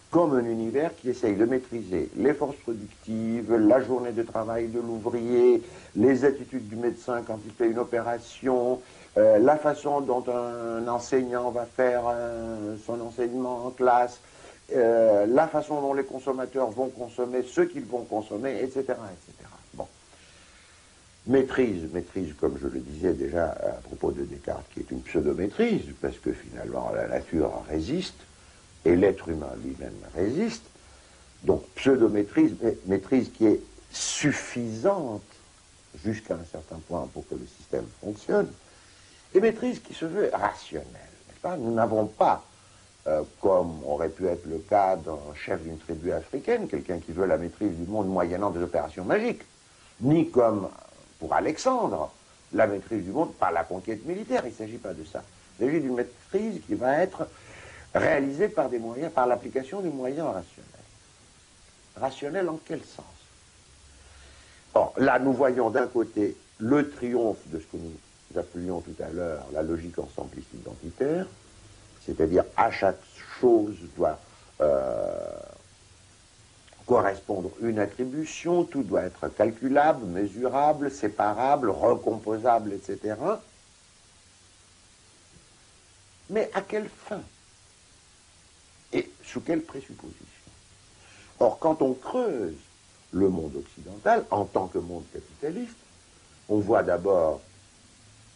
comme un univers qui essaye de maîtriser les forces productives, la journée de travail de l'ouvrier, les attitudes du médecin quand il fait une opération, la façon dont un enseignant va faire son enseignement en classe, la façon dont les consommateurs vont consommer, ce qu'ils vont consommer, etc., etc. Bon. Maîtrise, comme je le disais déjà à propos de Descartes, qui est une pseudo-maîtrise, parce que finalement la nature résiste, et l'être humain lui-même résiste. Donc pseudo-maîtrise, maîtrise qui est suffisante jusqu'à un certain point pour que le système fonctionne, et maîtrise qui se veut rationnelle. N'est-ce pas ? Nous n'avons pas, comme aurait pu être le cas d'un chef d'une tribu africaine, quelqu'un qui veut la maîtrise du monde moyennant des opérations magiques, ni comme pour Alexandre, la maîtrise du monde par la conquête militaire. Il ne s'agit pas de ça. Il s'agit d'une maîtrise qui va être réalisée par des moyens, par l'application des moyens rationnels. Rationnels en quel sens? Or, là, nous voyons d'un côté le triomphe de ce que nous appelions tout à l'heure la logique ensembliste identitaire, c'est-à-dire à chaque chose doit correspondre une attribution, tout doit être calculable, mesurable, séparable, recomposable, etc. Mais à quelle fin? Et sous quelle présupposition? Or, quand on creuse le monde occidental en tant que monde capitaliste, on voit d'abord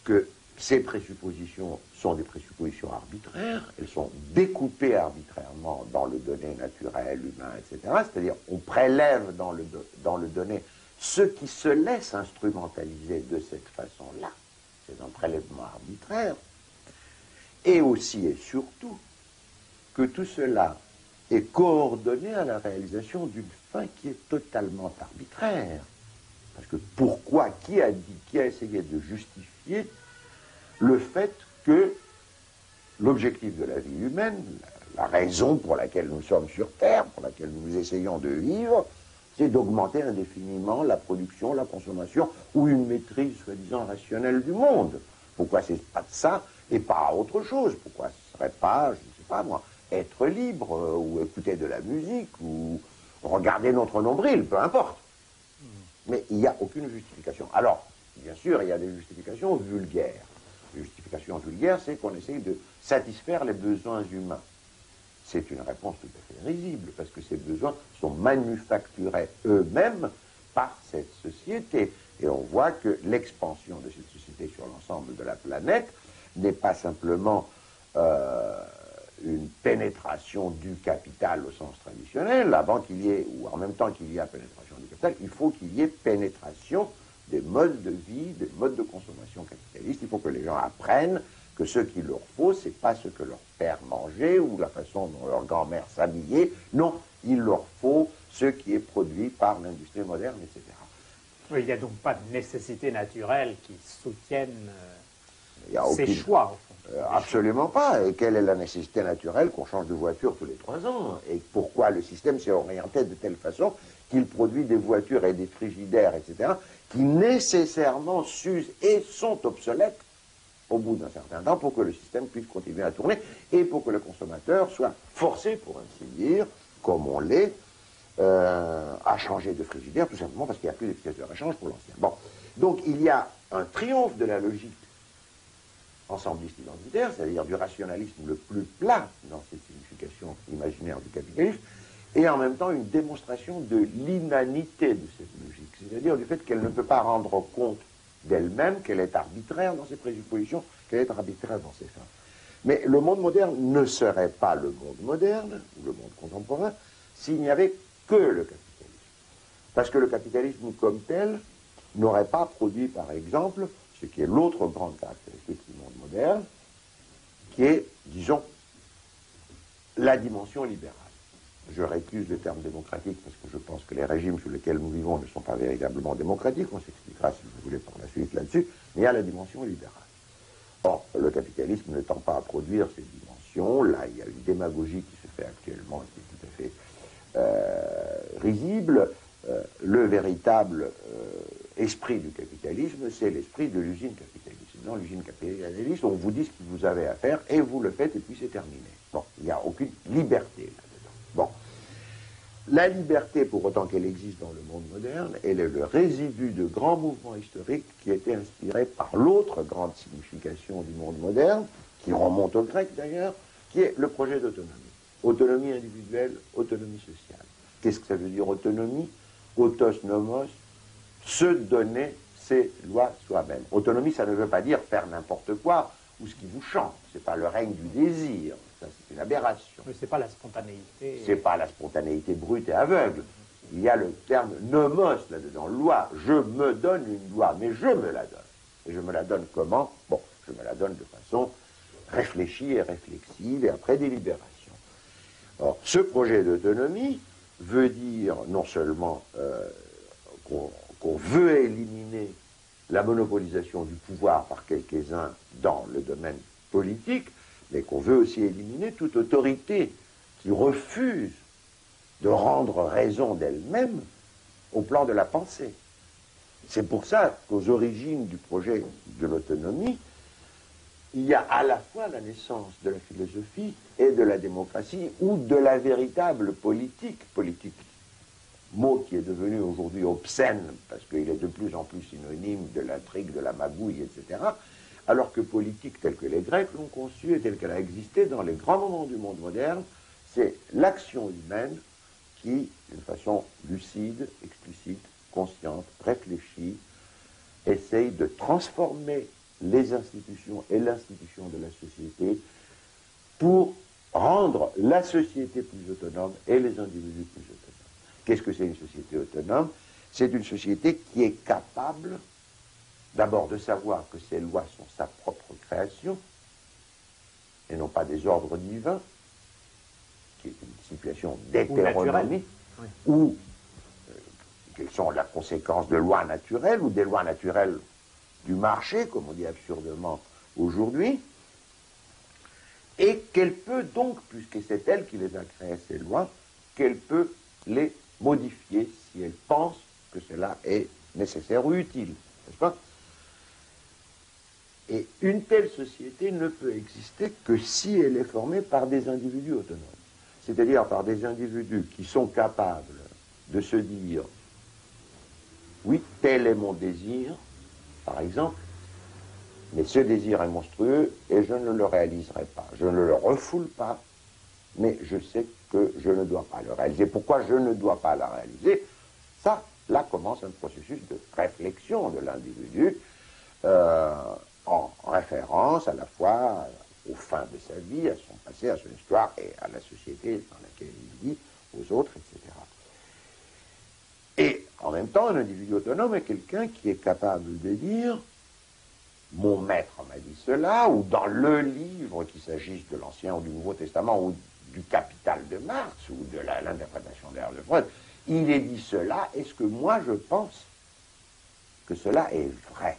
que ces présuppositions sont des présuppositions arbitraires, elles sont découpées arbitrairement dans le donné naturel, humain, etc. C'est-à-dire on prélève dans le donné ce qui se laisse instrumentaliser de cette façon-là. C'est un prélèvement arbitraire. Et aussi et surtout que tout cela est coordonné à la réalisation d'une fin qui est totalement arbitraire. Parce que pourquoi, qui a dit, qui a essayé de justifier le fait que l'objectif de la vie humaine, la raison pour laquelle nous sommes sur Terre, pour laquelle nous essayons de vivre, c'est d'augmenter indéfiniment la production, la consommation ou une maîtrise soi-disant rationnelle du monde. Pourquoi c'est pas de ça et pas autre chose? Pourquoi ce ne serait pas, je ne sais pas moi, être libre ou écouter de la musique ou regarder notre nombril, peu importe. Mais il n'y a aucune justification. Alors, bien sûr, il y a des justifications vulgaires. La justification vulgaire, c'est qu'on essaye de satisfaire les besoins humains. C'est une réponse tout à fait risible, parce que ces besoins sont manufacturés eux-mêmes par cette société. Et on voit que l'expansion de cette société sur l'ensemble de la planète n'est pas simplement une pénétration du capital au sens traditionnel. Avant qu'il y ait, ou en même temps qu'il y a pénétration du capital, il faut qu'il y ait pénétration des modes de vie, des modes de consommation capitalistes. Il faut que les gens apprennent que ce qu'il leur faut, c'est pas ce que leur père mangeait ou la façon dont leur grand-mère s'habillait. Non, il leur faut ce qui est produit par l'industrie moderne, etc. Oui, il n'y a donc pas de nécessité naturelle qui soutienne ces aucune... choix, au fond. Absolument pas. Et quelle est la nécessité naturelle qu'on change de voiture tous les 3 ans? Et pourquoi le système s'est orienté de telle façon qu'il produit des voitures et des frigidaires, etc., qui nécessairement s'usent et sont obsolètes au bout d'un certain temps pour que le système puisse continuer à tourner et pour que le consommateur soit forcé, pour ainsi dire, comme on l'est, à changer de frigidaire, tout simplement parce qu'il n'y a plus de pièces de réchange pour l'ancien. Bon. Donc il y a un triomphe de la logique ensembliste identitaire, c'est-à-dire du rationalisme le plus plat dans cette signification imaginaire du capitalisme, et en même temps une démonstration de l'inanité de cette logique, c'est-à-dire du fait qu'elle ne peut pas rendre compte d'elle-même, qu'elle est arbitraire dans ses présuppositions, qu'elle est arbitraire dans ses fins. Mais le monde moderne ne serait pas le monde moderne, ou le monde contemporain, s'il n'y avait que le capitalisme. Parce que le capitalisme comme tel n'aurait pas produit, par exemple, ce qui est l'autre grande caractéristique du monde moderne, qui est, disons, la dimension libérale. Je récuse le terme démocratique parce que je pense que les régimes sous lesquels nous vivons ne sont pas véritablement démocratiques, on s'expliquera si vous voulez par la suite là-dessus, mais il y a la dimension libérale. Or, le capitalisme ne tend pas à produire ces dimensions, là il y a une démagogie qui se fait actuellement qui est tout à fait risible. Le véritable esprit du capitalisme, c'est l'esprit de l'usine capitaliste. Dans l'usine capitaliste, on vous dit ce que vous avez à faire et vous le faites et puis c'est terminé. Bon, il n'y a aucune liberté là-dedans. Bon. La liberté, pour autant qu'elle existe dans le monde moderne, elle est le résidu de grands mouvements historiques qui étaient inspirés par l'autre grande signification du monde moderne, qui remonte au grec d'ailleurs, qui est le projet d'autonomie. Autonomie individuelle, autonomie sociale. Qu'est-ce que ça veut dire autonomie? Autos nomos, se donner ses lois soi-même. Autonomie, ça ne veut pas dire faire n'importe quoi ou ce qui vous chante. Ce n'est pas le règne du désir. Ça, c'est une aberration. Mais c'est pas la spontanéité. C'est pas la spontanéité brute et aveugle. Il y a le terme nomos là-dedans, loi. Je me donne une loi, mais je me la donne. Et je me la donne comment? Bon, je me la donne de façon réfléchie et réflexive et après délibération. Or, ce projet d'autonomie veut dire non seulement qu'on veut éliminer la monopolisation du pouvoir par quelques-uns dans le domaine politique, mais qu'on veut aussi éliminer toute autorité qui refuse de rendre raison d'elle-même au plan de la pensée. C'est pour ça qu'aux origines du projet de l'autonomie, il y a à la fois la naissance de la philosophie et de la démocratie, ou de la véritable politique, mot qui est devenu aujourd'hui obscène, parce qu'il est de plus en plus synonyme de l'intrigue, de la magouille, etc., alors que politique telle que les Grecs l'ont conçue et telle qu'elle a existé dans les grands moments du monde moderne, c'est l'action humaine qui, d'une façon lucide, explicite, consciente, réfléchie, essaye de transformer les institutions et l'institution de la société pour rendre la société plus autonome et les individus plus autonomes. Qu'est-ce que c'est une société autonome? C'est une société qui est capable d'abord de savoir que ses lois sont sa propre création et non pas des ordres divins, qui est une situation d'hétéronomie, oui. Ou quelles sont la conséquence de lois naturelles ou des lois naturelles du marché, comme on dit absurdement aujourd'hui, et qu'elle peut donc, puisque c'est elle qui les a créées, ces lois, qu'elle peut les modifier si elle pense que cela est nécessaire ou utile, n'est-ce pas? Et une telle société ne peut exister que si elle est formée par des individus autonomes, c'est-à-dire par des individus qui sont capables de se dire « oui, tel est mon désir », par exemple, mais ce désir est monstrueux et je ne le réaliserai pas. Je ne le refoule pas, mais je sais que je ne dois pas le réaliser. Pourquoi je ne dois pas le réaliser? Ça, là commence un processus de réflexion de l'individu en référence à la fois aux fins de sa vie, à son passé, à son histoire et à la société dans laquelle il vit, aux autres, etc. Et en même temps, un individu autonome est quelqu'un qui est capable de dire « mon maître m'a dit cela » ou dans le livre, qu'il s'agisse de l'Ancien ou du Nouveau Testament ou du Capital de Marx ou de l'interprétation d'Herr de Freud, il est dit cela, est-ce que moi je pense que cela est vrai?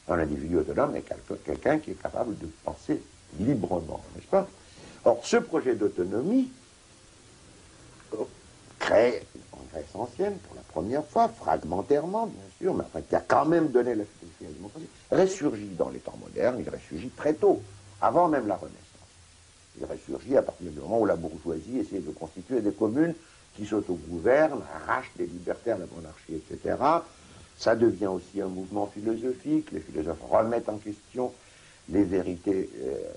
Un individu autonome est quelqu'un qui est capable de penser librement, n'est-ce pas? Or, ce projet d'autonomie créé en Grèce ancienne, pour la première fois, fragmentairement, bien sûr, mais enfin, qui a quand même donné la philosophie à la démocratie, ressurgit dans les temps modernes, il ressurgit très tôt, avant même la Renaissance. Il ressurgit à partir du moment où la bourgeoisie essaie de constituer des communes qui s'autogouvernent, arrachent des libertés à la monarchie, etc. Ça devient aussi un mouvement philosophique, les philosophes remettent en question les vérités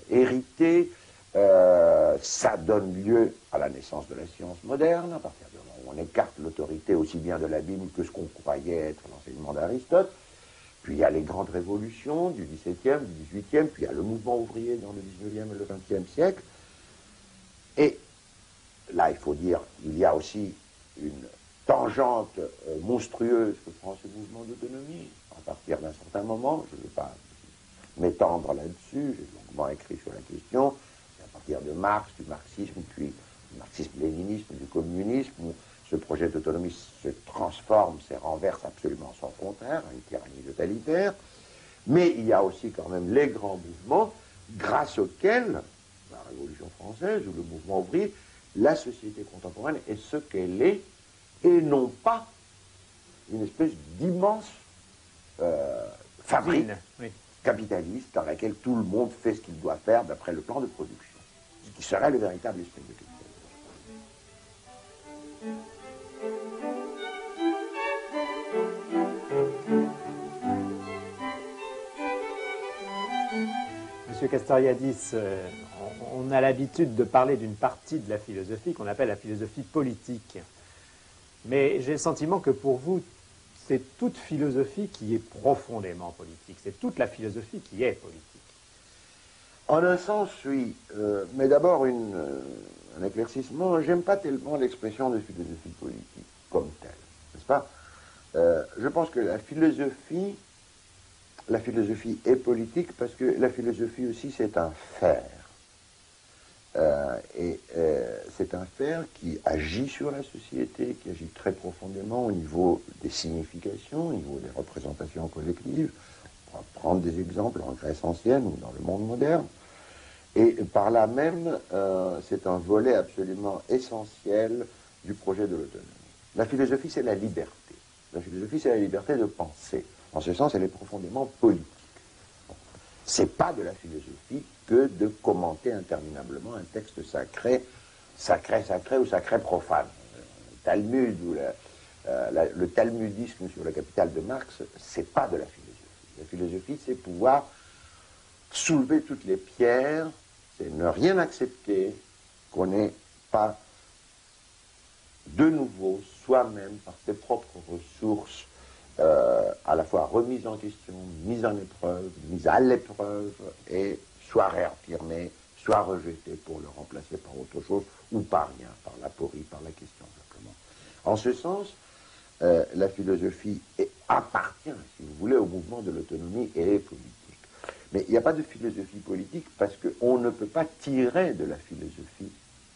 héritées, ça donne lieu à la naissance de la science moderne, à partir du moment où on écarte l'autorité aussi bien de la Bible que ce qu'on croyait être l'enseignement d'Aristote. Puis il y a les grandes révolutions du XVIIe, du XVIIIe, puis il y a le mouvement ouvrier dans le XIXe et le XXe siècle. Et là, il faut dire, il y a aussi une tangente monstrueuse que prend ce mouvement d'autonomie, à partir d'un certain moment. Je ne vais pas m'étendre là-dessus, j'ai longuement écrit sur la question. C'est à partir de Marx, du marxisme, puis du marxisme-léninisme, du communisme, où ce projet d'autonomie se transforme, se renverse absolument son contraire, à une tyrannie totalitaire. Mais il y a aussi quand même les grands mouvements grâce auxquels, la Révolution française ou le mouvement ouvrier, la société contemporaine est ce qu'elle est, et non pas une espèce d'immense fabrique Oui. capitaliste dans laquelle tout le monde fait ce qu'il doit faire d'après le plan de production, ce qui serait le véritable esprit de capitalisme. Monsieur Castoriadis, on a l'habitude de parler d'une partie de la philosophie qu'on appelle la philosophie politique. Mais j'ai le sentiment que pour vous, c'est toute philosophie qui est profondément politique. C'est toute la philosophie qui est politique. En un sens, oui. Mais d'abord, un éclaircissement. J'aime pas tellement l'expression de philosophie politique comme telle, n'est-ce pas? Je pense que la philosophie est politique parce que la philosophie aussi, c'est un faire. C'est un faire qui agit sur la société, qui agit très profondément au niveau des significations, au niveau des représentations collectives. On va prendre des exemples en Grèce ancienne ou dans le monde moderne. Et par là même, c'est un volet absolument essentiel du projet de l'autonomie. La philosophie, c'est la liberté. La philosophie, c'est la liberté de penser. En ce sens, elle est profondément politique. C'est pas de la philosophie que de commenter interminablement un texte sacré ou sacré profane. Talmud ou le talmudisme sur la capitale de Marx, c'est pas de la philosophie. La philosophie, c'est pouvoir soulever toutes les pierres, c'est ne rien accepter qu'on n'ait pas de nouveau soi-même par ses propres ressources à la fois remise en question, mise en épreuve, mise à l'épreuve, et soit réaffirmé, soit rejeté pour le remplacer par autre chose, ou par rien, par l'aporie, par la question simplement. En ce sens, la philosophie appartient, si vous voulez, au mouvement de l'autonomie et est politique. Mais il n'y a pas de philosophie politique parce qu'on ne peut pas tirer de la philosophie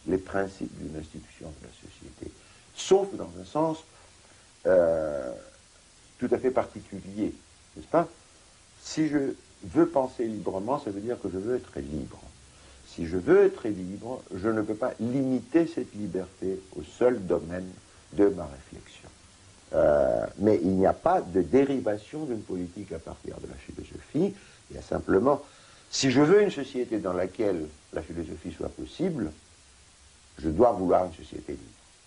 les principes d'une institution de la société, sauf dans un sens tout à fait particulier, n'est-ce pas? Si je veux penser librement, ça veut dire que je veux être libre. Si je veux être libre, je ne peux pas limiter cette liberté au seul domaine de ma réflexion. Mais il n'y a pas de dérivation d'une politique à partir de la philosophie. Il y a simplement, si je veux une société dans laquelle la philosophie soit possible, je dois vouloir une société libre,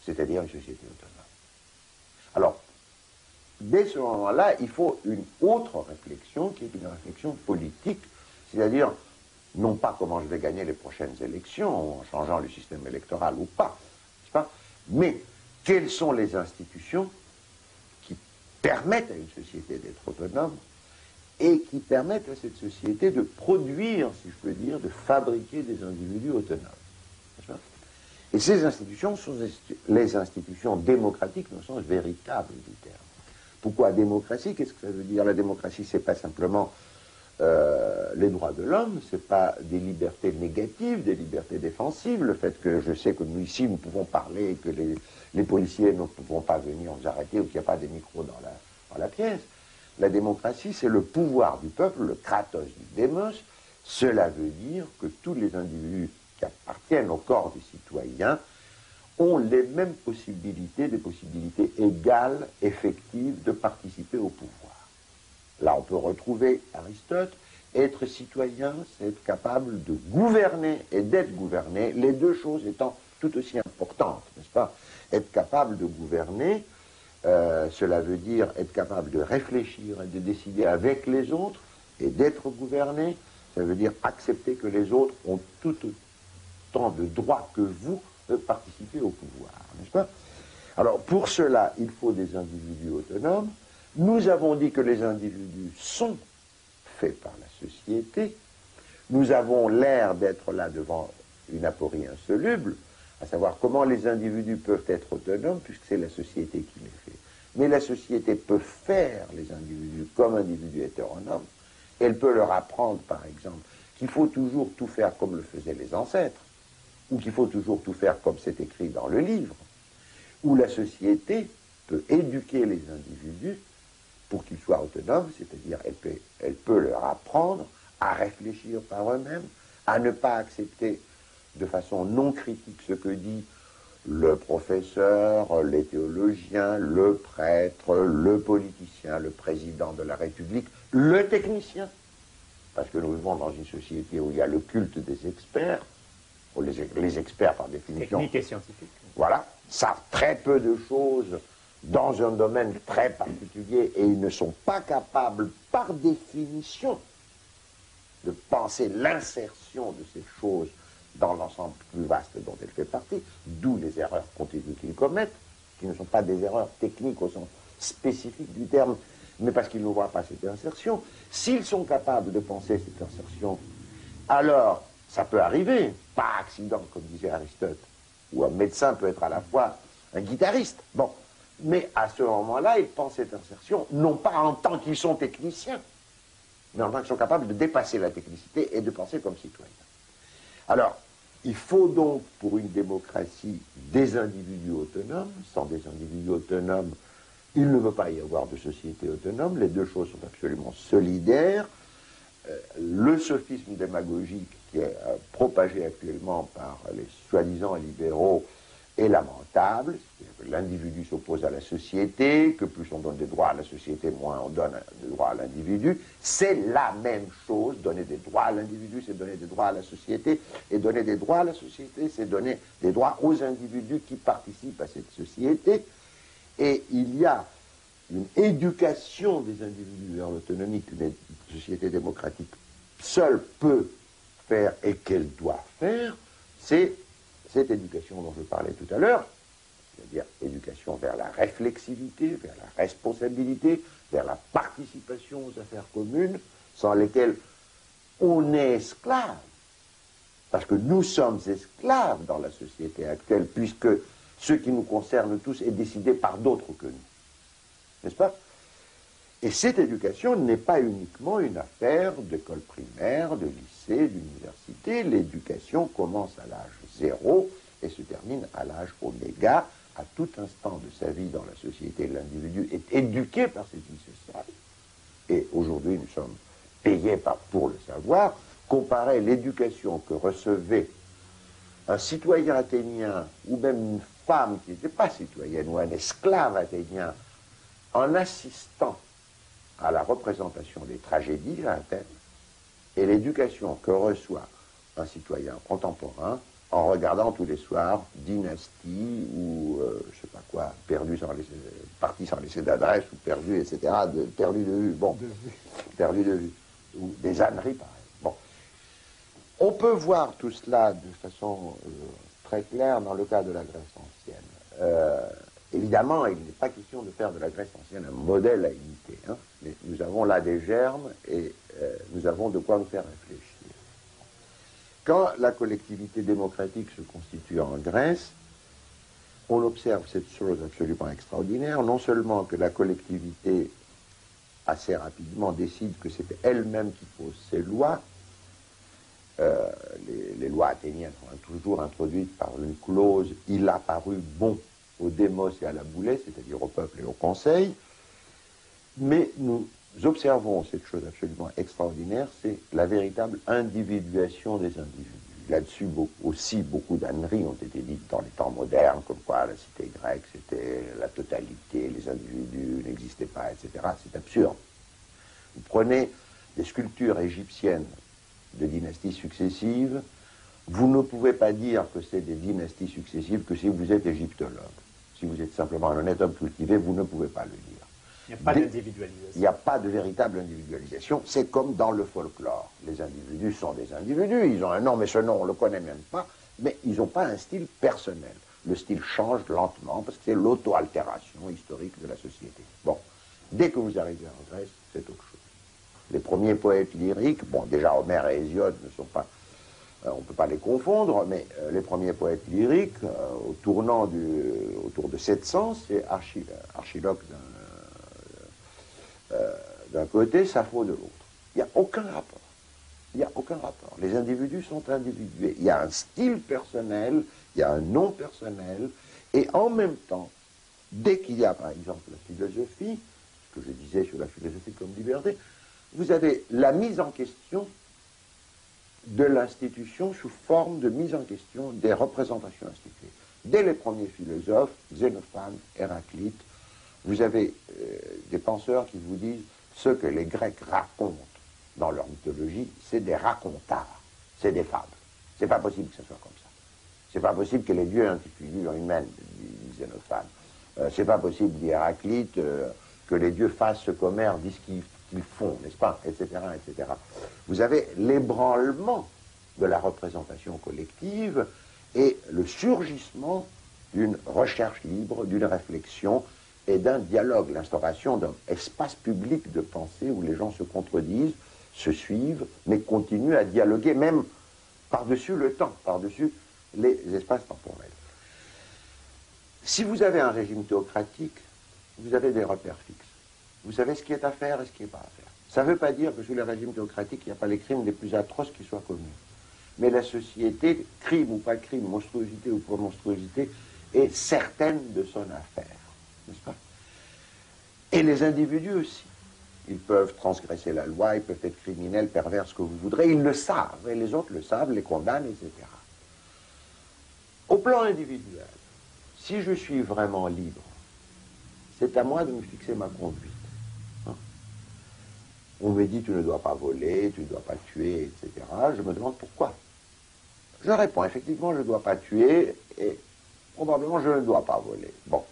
c'est-à-dire une société autonome. Alors, dès ce moment-là, il faut une autre réflexion qui est une réflexion politique, c'est-à-dire non pas comment je vais gagner les prochaines élections en changeant le système électoral ou pas, n'est-ce pas, mais quelles sont les institutions qui permettent à une société d'être autonome et qui permettent à cette société de produire, si je peux dire, de fabriquer des individus autonomes. N'est-ce pas? Et ces institutions sont les institutions démocratiques dans le sens véritable du terme. Pourquoi démocratie? Qu'est-ce que ça veut dire? La démocratie, c'est pas simplement les droits de l'homme, c'est pas des libertés négatives, des libertés défensives, le fait que je sais que nous ici nous pouvons parler et que les policiers ne pouvons pas venir nous arrêter ou qu'il n'y a pas des micros dans la pièce. La démocratie, c'est le pouvoir du peuple, le kratos du démos. Cela veut dire que tous les individus qui appartiennent au corps des citoyens ont les mêmes possibilités, des possibilités égales, effectives, de participer au pouvoir. Là, on peut retrouver Aristote. Être citoyen, c'est être capable de gouverner et d'être gouverné, les deux choses étant tout aussi importantes, n'est-ce pas? Être capable de gouverner, cela veut dire être capable de réfléchir et de décider avec les autres, et d'être gouverné, ça veut dire accepter que les autres ont tout autant de droits que vous de participer au pouvoir, n'est-ce pas? Alors, pour cela, il faut des individus autonomes. Nous avons dit que les individus sont faits par la société. Nous avons l'air d'être là devant une aporie insoluble, à savoir comment les individus peuvent être autonomes, puisque c'est la société qui les fait. Mais la société peut faire les individus comme individus hétéronomes. Elle peut leur apprendre, par exemple, qu'il faut toujours tout faire comme le faisaient les ancêtres, ou qu'il faut toujours tout faire comme c'est écrit dans le livre, où la société peut éduquer les individus pour qu'ils soient autonomes, c'est-à-dire elle peut leur apprendre à réfléchir par eux-mêmes, à ne pas accepter de façon non critique ce que dit le professeur, les théologiens, le prêtre, le politicien, le président de la République, le technicien. Parce que nous vivons dans une société où il y a le culte des experts, où les experts par définition... Techniques et scientifiques. Voilà, savent très peu de choses dans un domaine très particulier et ils ne sont pas capables, par définition, de penser l'insertion de ces choses dans l'ensemble plus vaste dont elle fait partie, d'où les erreurs continues qu'ils commettent, qui ne sont pas des erreurs techniques au sens spécifique du terme, mais parce qu'ils ne voient pas cette insertion. S'ils sont capables de penser cette insertion, alors ça peut arriver, par accident, comme disait Aristote, où un médecin peut être à la fois un guitariste. Bon, mais à ce moment-là, ils pensent cette insertion, non pas en tant qu'ils sont techniciens, mais en tant qu'ils sont capables de dépasser la technicité et de penser comme citoyens. Alors, il faut donc, pour une démocratie, des individus autonomes. Sans des individus autonomes, il ne peut pas y avoir de société autonome. Les deux choses sont absolument solidaires. Le sophisme démagogique qui est propagé actuellement par les soi-disant libéraux est lamentable. L'individu s'oppose à la société, que plus on donne des droits à la société, moins on donne des droits à l'individu. C'est la même chose. Donner des droits à l'individu, c'est donner des droits à la société. Et donner des droits à la société, c'est donner des droits aux individus qui participent à cette société. Et il y a une éducation des individus vers l'autonomie qu'une société démocratique seule peut faire et qu'elle doit faire, c'est cette éducation dont je parlais tout à l'heure, c'est-à-dire éducation vers la réflexivité, vers la responsabilité, vers la participation aux affaires communes, sans lesquelles on est esclave. Parce que nous sommes esclaves dans la société actuelle, puisque ce qui nous concerne tous est décidé par d'autres que nous. N'est-ce pas? Et cette éducation n'est pas uniquement une affaire d'école primaire, de lycée, d'université. L'éducation commence à l'âge 0 et se termine à l'âge oméga. À tout instant de sa vie dans la société, l'individu est éduqué par cette vie sociale. Et aujourd'hui, nous sommes payés pour le savoir. Comparer l'éducation que recevait un citoyen athénien, ou même une femme qui n'était pas citoyenne, ou un esclave athénien, en assistant à la représentation des tragédies à Athènes, et l'éducation que reçoit un citoyen contemporain en regardant tous les soirs Dynastie ou je sais pas quoi, parti sans laisser d'adresse ou perdu, etc., perdu de vue, bon, perdu de vue, ou des âneries pareilles. Bon. On peut voir tout cela de façon très claire dans le cas de la Grèce ancienne. Évidemment, il n'est pas question de faire de la Grèce ancienne un modèle à imiter, hein, mais nous avons là des germes et nous avons de quoi nous faire réfléchir. Quand la collectivité démocratique se constitue en Grèce, on observe cette chose absolument extraordinaire, non seulement que la collectivité assez rapidement décide que c'est elle-même qui pose ses lois, les lois athéniennes sont toujours introduites par une clause « il a paru bon » au démos et à la boulée, c'est-à-dire au peuple et au conseil, mais nous observons cette chose absolument extraordinaire, c'est la véritable individuation des individus. Là-dessus, beaucoup d'âneries ont été dites dans les temps modernes, comme quoi la cité grecque, c'était la totalité, les individus n'existaient pas, etc. C'est absurde. Vous prenez des sculptures égyptiennes de dynasties successives, vous ne pouvez pas dire que c'est des dynasties successives que si vous êtes égyptologue. Si vous êtes simplement un honnête homme cultivé, vous ne pouvez pas le dire. Il n'y a pas d'individualisation. Il n'y a pas de véritable individualisation. C'est comme dans le folklore. Les individus sont des individus. Ils ont un nom, mais ce nom, on ne le connaît même pas. Mais ils n'ont pas un style personnel. Le style change lentement parce que c'est l'auto-altération historique de la société. Bon, dès que vous arrivez en Grèce, c'est autre chose. Les premiers poètes lyriques, bon, déjà Homère et Hésiode ne sont pas... on ne peut pas les confondre, mais les premiers poètes lyriques, autour de 700, c'est Archiloque d'un côté, Sappho de l'autre. Il n'y a aucun rapport. Il n'y a aucun rapport. Les individus sont individués. Il y a un style personnel, il y a un nom personnel, et en même temps, dès qu'il y a, par exemple, la philosophie, ce que je disais sur la philosophie comme liberté, vous avez la mise en question de l'institution sous forme de mise en question des représentations instituées. dès les premiers philosophes, Xénophane, Héraclite, vous avez des penseurs qui vous disent ce que les Grecs racontent dans leur mythologie, c'est des racontards, c'est des fables. C'est pas possible que ce soit comme ça. C'est pas possible que les dieux aient une figure humaine, dit Xénophane. C'est pas possible, dit Héraclite, que les dieux fassent ce qu'Homère dit qu'ils font, n'est-ce pas, etc., etc. Vous avez l'ébranlement de la représentation collective et le surgissement d'une recherche libre, d'une réflexion et d'un dialogue, l'instauration d'un espace public de pensée où les gens se contredisent, se suivent, mais continuent à dialoguer, même par-dessus le temps, par-dessus les espaces temporels. Si vous avez un régime théocratique, vous avez des repères fixes. Vous savez ce qui est à faire et ce qui n'est pas à faire. Ça ne veut pas dire que sous les régimes théocratiques, il n'y a pas les crimes les plus atroces qui soient commis. Mais la société, crime ou pas crime, monstruosité ou pas monstruosité, est certaine de son affaire, n'est-ce pas? Et les individus aussi. Ils peuvent transgresser la loi, ils peuvent être criminels, pervers, ce que vous voudrez, ils le savent, et les autres le savent, les condamnent, etc. Au plan individuel, si je suis vraiment libre, c'est à moi de me fixer ma conduite. Hein? On me dit tu ne dois pas voler, tu ne dois pas tuer, etc. Je me demande pourquoi. Je réponds effectivement je ne dois pas tuer et probablement je ne dois pas voler. Bon.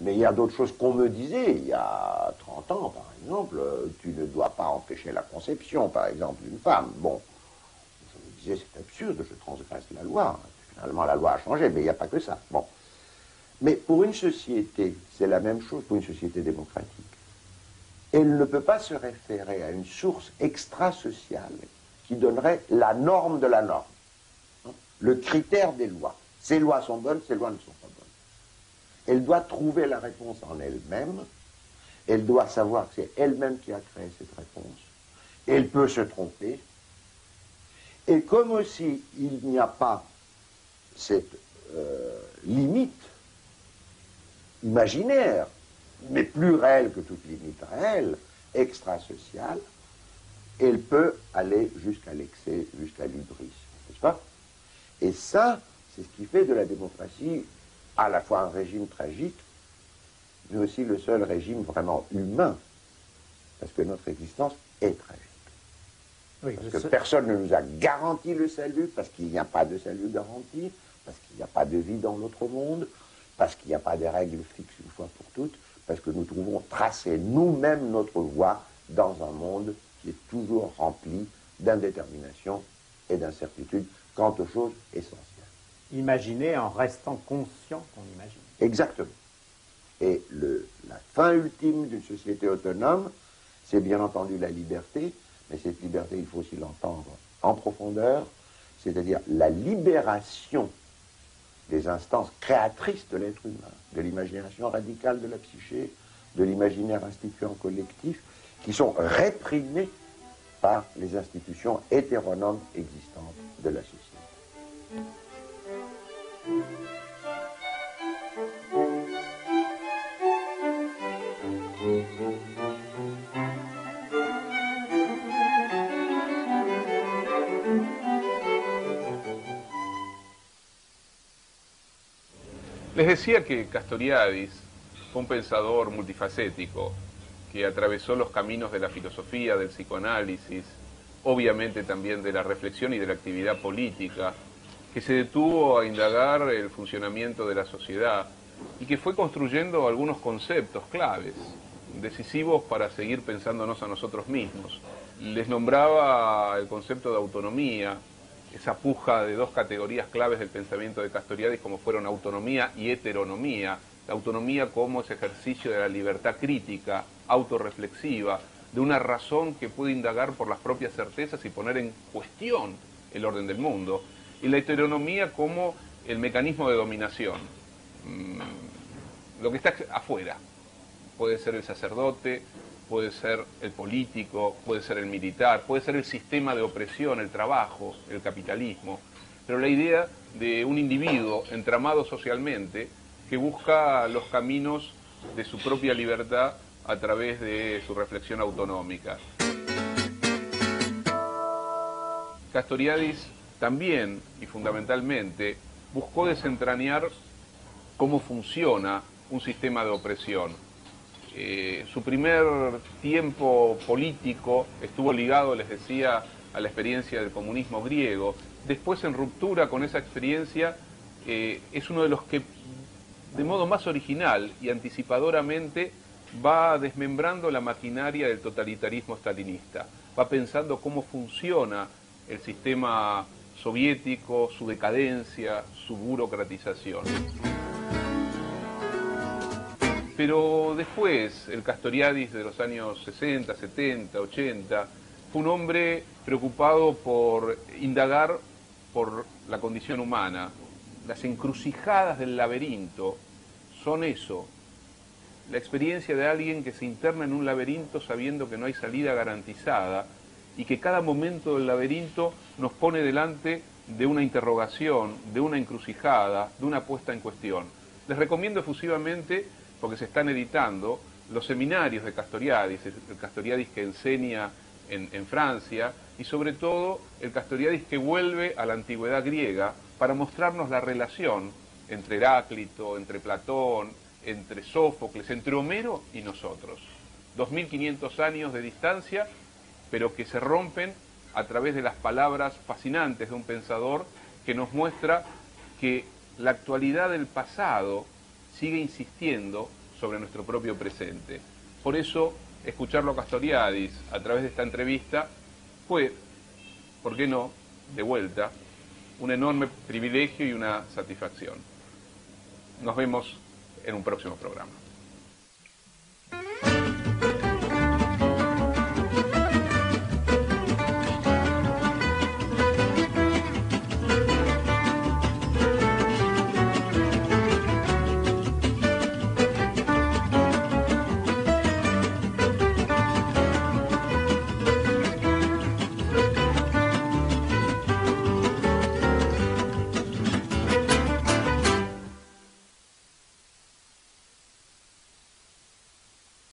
Mais il y a d'autres choses qu'on me disait il y a 30 ans, par exemple. Tu ne dois pas empêcher la conception, par exemple, d'une femme. Bon, je me disais, c'est absurde, je transgresse la loi. Finalement, la loi a changé, mais il n'y a pas que ça. Bon. Mais pour une société, c'est la même chose pour une société démocratique. Elle ne peut pas se référer à une source extra-sociale qui donnerait la norme de la norme. Le critère des lois. Ces lois sont bonnes, ces lois ne sont pas bonnes. Elle doit trouver la réponse en elle-même. Elle doit savoir que c'est elle-même qui a créé cette réponse. Elle peut se tromper. Et comme aussi il n'y a pas cette limite imaginaire, mais plus réelle que toute limite réelle, extra-sociale, elle peut aller jusqu'à l'excès, jusqu'à l'hybris, n'est-ce pas? Et ça, c'est ce qui fait de la démocratie à la fois un régime tragique, mais aussi le seul régime vraiment humain, parce que notre existence est tragique. Oui, parce que personne ne nous a garanti le salut, parce qu'il n'y a pas de salut garanti, parce qu'il n'y a pas de vie dans l'autre monde, parce qu'il n'y a pas de règles fixes une fois pour toutes, parce que nous trouvons tracer nous-mêmes notre voie dans un monde qui est toujours rempli d'indétermination et d'incertitude quant aux choses essentielles. Imaginer en restant conscient qu'on imagine. Exactement. Et la fin ultime d'une société autonome, c'est bien entendu la liberté, mais cette liberté, il faut aussi l'entendre en profondeur, c'est-à-dire la libération des instances créatrices de l'être humain, de l'imagination radicale de la psyché, de l'imaginaire instituant collectif, qui sont réprimés par les institutions hétéronomes existantes de la société. Les decía que Castoriadis fue un pensador multifacético que atravesó los caminos de la filosofía, del psicoanálisis, obviamente también de la reflexión y de la actividad política, que se detuvo a indagar el funcionamiento de la sociedad y que fue construyendo algunos conceptos claves, decisivos para seguir pensándonos a nosotros mismos. Les nombraba el concepto de autonomía, esa puja de dos categorías claves del pensamiento de Castoriadis como fueron autonomía y heteronomía. La autonomía como ese ejercicio de la libertad crítica, autorreflexiva, de una razón que puede indagar por las propias certezas y poner en cuestión el orden del mundo. Y la heteronomía como el mecanismo de dominación, lo que está afuera. Puede ser el sacerdote, puede ser el político, puede ser el militar, puede ser el sistema de opresión, el trabajo, el capitalismo. Pero la idea de un individuo entramado socialmente que busca los caminos de su propia libertad a través de su reflexión autonómica. Castoriadis también y fundamentalmente buscó desentrañar cómo funciona un sistema de opresión. Su primer tiempo político estuvo ligado, les decía, a la experiencia del comunismo griego. Después, en ruptura con esa experiencia, es uno de los que, de modo más original y anticipadoramente, va desmembrando la maquinaria del totalitarismo stalinista. Va pensando cómo funciona el sistema soviético, su decadencia, su burocratización. Pero después, el Castoriadis de los años 60, 70, 80, fue un hombre preocupado por indagar por la condición humana. Las encrucijadas del laberinto son eso, la experiencia de alguien que se interna en un laberinto sabiendo que no hay salida garantizada y que cada momento del laberinto nos pone delante de una interrogación, de una encrucijada, de una puesta en cuestión. Les recomiendo efusivamente, porque se están editando, los seminarios de Castoriadis, el Castoriadis que enseña en Francia, y sobre todo el Castoriadis que vuelve a la antigüedad griega para mostrarnos la relación entre Heráclito, entre Platón, entre Sófocles, entre Homero y nosotros. 2500 años de distancia, pero que se rompen a través de las palabras fascinantes de un pensador que nos muestra que la actualidad del pasado sigue insistiendo sobre nuestro propio presente. Por eso, escucharlo a Castoriadis a través de esta entrevista fue, ¿por qué no?, de vuelta, un enorme privilegio y una satisfacción. Nos vemos en un próximo programa.